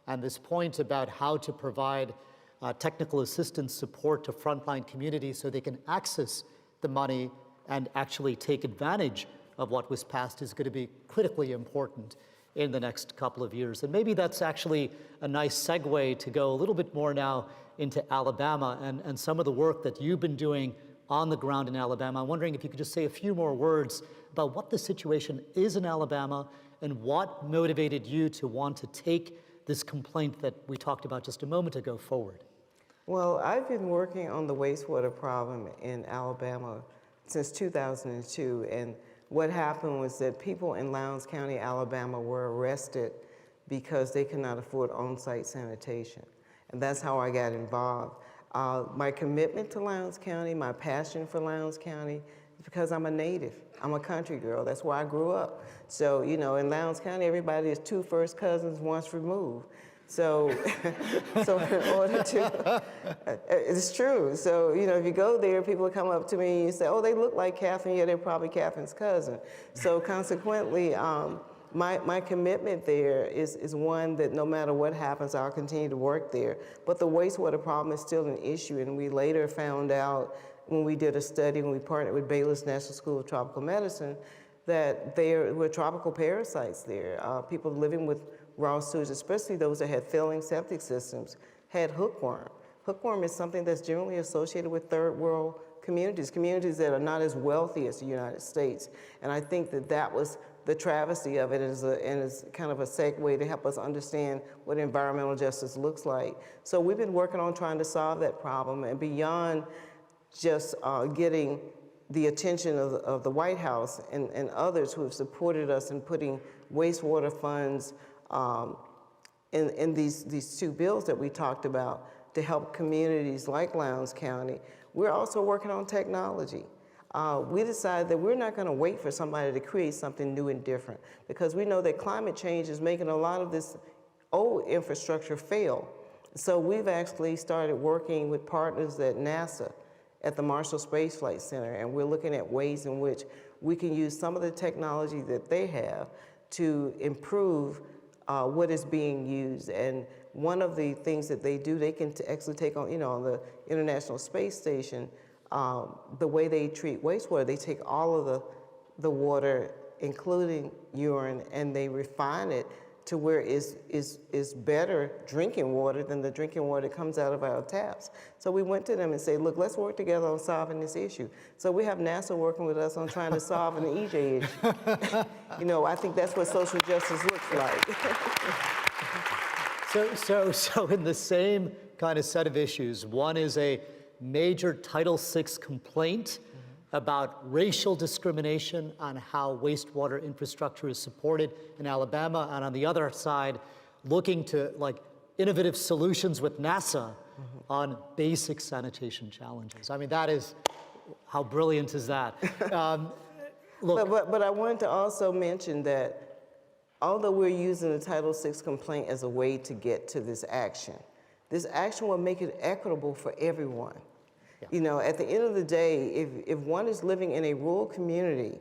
And this point about how to provide technical assistance support to frontline communities so they can access the money and actually take advantage of what was passed is going to be critically important in the next couple of years. And maybe that's actually a nice segue to go a little bit more now into Alabama and some of the work that you've been doing on the ground in Alabama. I'm wondering if you could just say a few more words about what the situation is in Alabama and what motivated you to want to take this complaint that we talked about just a moment ago forward. Well, I've been working on the wastewater problem in Alabama since 2002, and what happened was that people in Lowndes County, Alabama were arrested because they could not afford on-site sanitation, and that's how I got involved. My commitment to Lowndes County, my passion for Lowndes County, is because I'm a native. I'm a country girl. That's where I grew up. So, you know, in Lowndes County, everybody is 2 first cousins once removed. So, so in order to, it's true. So, you know, if you go there, people come up to me and say, oh, they look like Catherine. Yeah, they're probably Catherine's cousin. So consequently, my commitment there is one that no matter what happens, I'll continue to work there. But the wastewater problem is still an issue, and we later found out when we did a study, when we partnered with Baylor's National School of Tropical Medicine, that there were tropical parasites there. People living with raw sewage, especially those that had failing septic systems, had hookworm. Hookworm is something that's generally associated with third world communities, communities that are not as wealthy as the United States. And I think that that was the travesty of it, and is kind of a segue to help us understand what environmental justice looks like. So we've been working on trying to solve that problem, and beyond just getting the attention of the White House and others who have supported us in putting wastewater funds in these 2 bills that we talked about to help communities like Lowndes County, we're also working on technology. We decided that we're not going to wait for somebody to create something new and different, because we know that climate change is making a lot of this old infrastructure fail. So we've actually started working with partners at NASA, at the Marshall Space Flight Center, and we're looking at ways in which we can use some of the technology that they have to improve what is being used. And one of the things that they do, they can actually take on, you know, on the International Space Station, the way they treat wastewater, they take all of the water, including urine, and they refine it to where it's better drinking water than the drinking water that comes out of our taps. So we went to them and said, look, let's work together on solving this issue. So we have NASA working with us on trying to solve an EJ issue. You know, I think that's what social justice looks like. So in the same kind of set of issues, one is a major Title VI complaint about racial discrimination on how wastewater infrastructure is supported in Alabama, and on the other side, looking to like innovative solutions with NASA on basic sanitation challenges. I mean, that is, how brilliant is that? Look, but I wanted to also mention that although we're using the Title VI complaint as a way to get to this action will make it equitable for everyone. Yeah. You know, at the end of the day, if one is living in a rural community,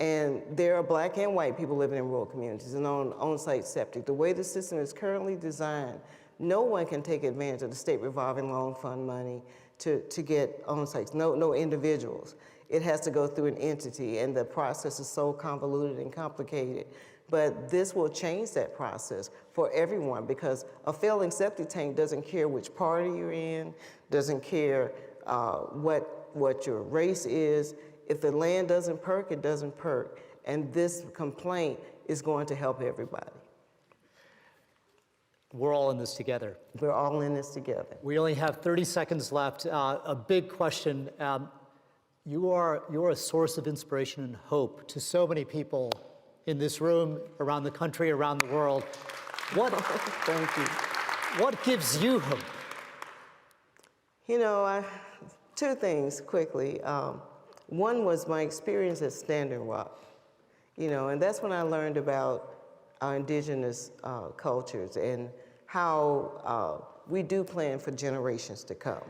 and there are Black and white people living in rural communities and on-site septic, the way the system is currently designed, no one can take advantage of the state revolving loan fund money to get on-sites, no individuals. It has to go through an entity, and the process is so convoluted and complicated. But this will change that process for everyone, because a failing septic tank doesn't care which party you're in, doesn't care what your race is. If the land doesn't perk, it doesn't perk. And this complaint is going to help everybody. We're all in this together. We're all in this together. We only have 30 seconds left. A big question. You're a source of inspiration and hope to so many people in this room, around the country, around the world. Thank you. What gives you hope? You know, two things quickly. One was my experience at Standing Rock, you know, and that's when I learned about our indigenous cultures and how we do plan for generations to come.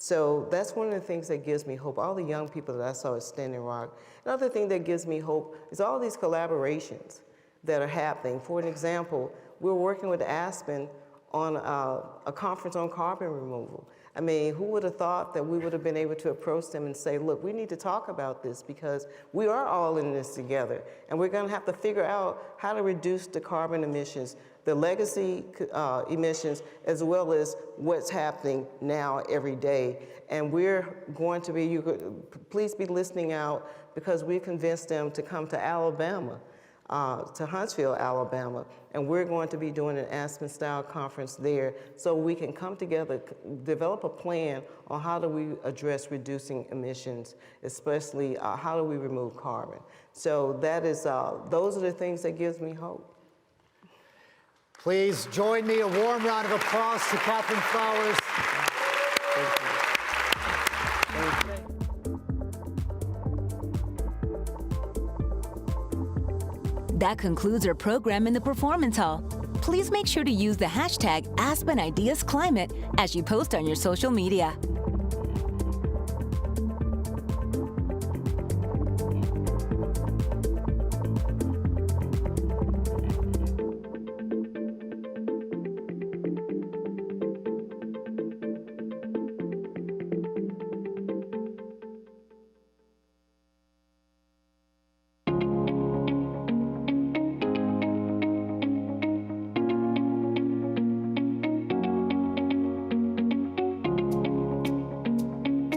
So that's one of the things that gives me hope. All the young people that I saw at Standing Rock. Another thing that gives me hope is all these collaborations that are happening. For an example, we're working with Aspen on a conference on carbon removal. I mean, who would have thought that we would have been able to approach them and say, look, we need to talk about this because we are all in this together. And we're gonna have to figure out how to reduce the carbon emissions, the legacy emissions, as well as what's happening now every day. And we're going to be, please be listening out because we convinced them to come to Alabama, to Huntsville, Alabama, and we're going to be doing an Aspen-style conference there so we can come together, develop a plan on how do we address reducing emissions, especially how do we remove carbon. So that is, those are the things that gives me hope. Please join me, a warm round of applause to Catherine Flowers. Thank you. That concludes our program in the Performance Hall. Please make sure to use the hashtag Aspen Ideas Climate as you post on your social media.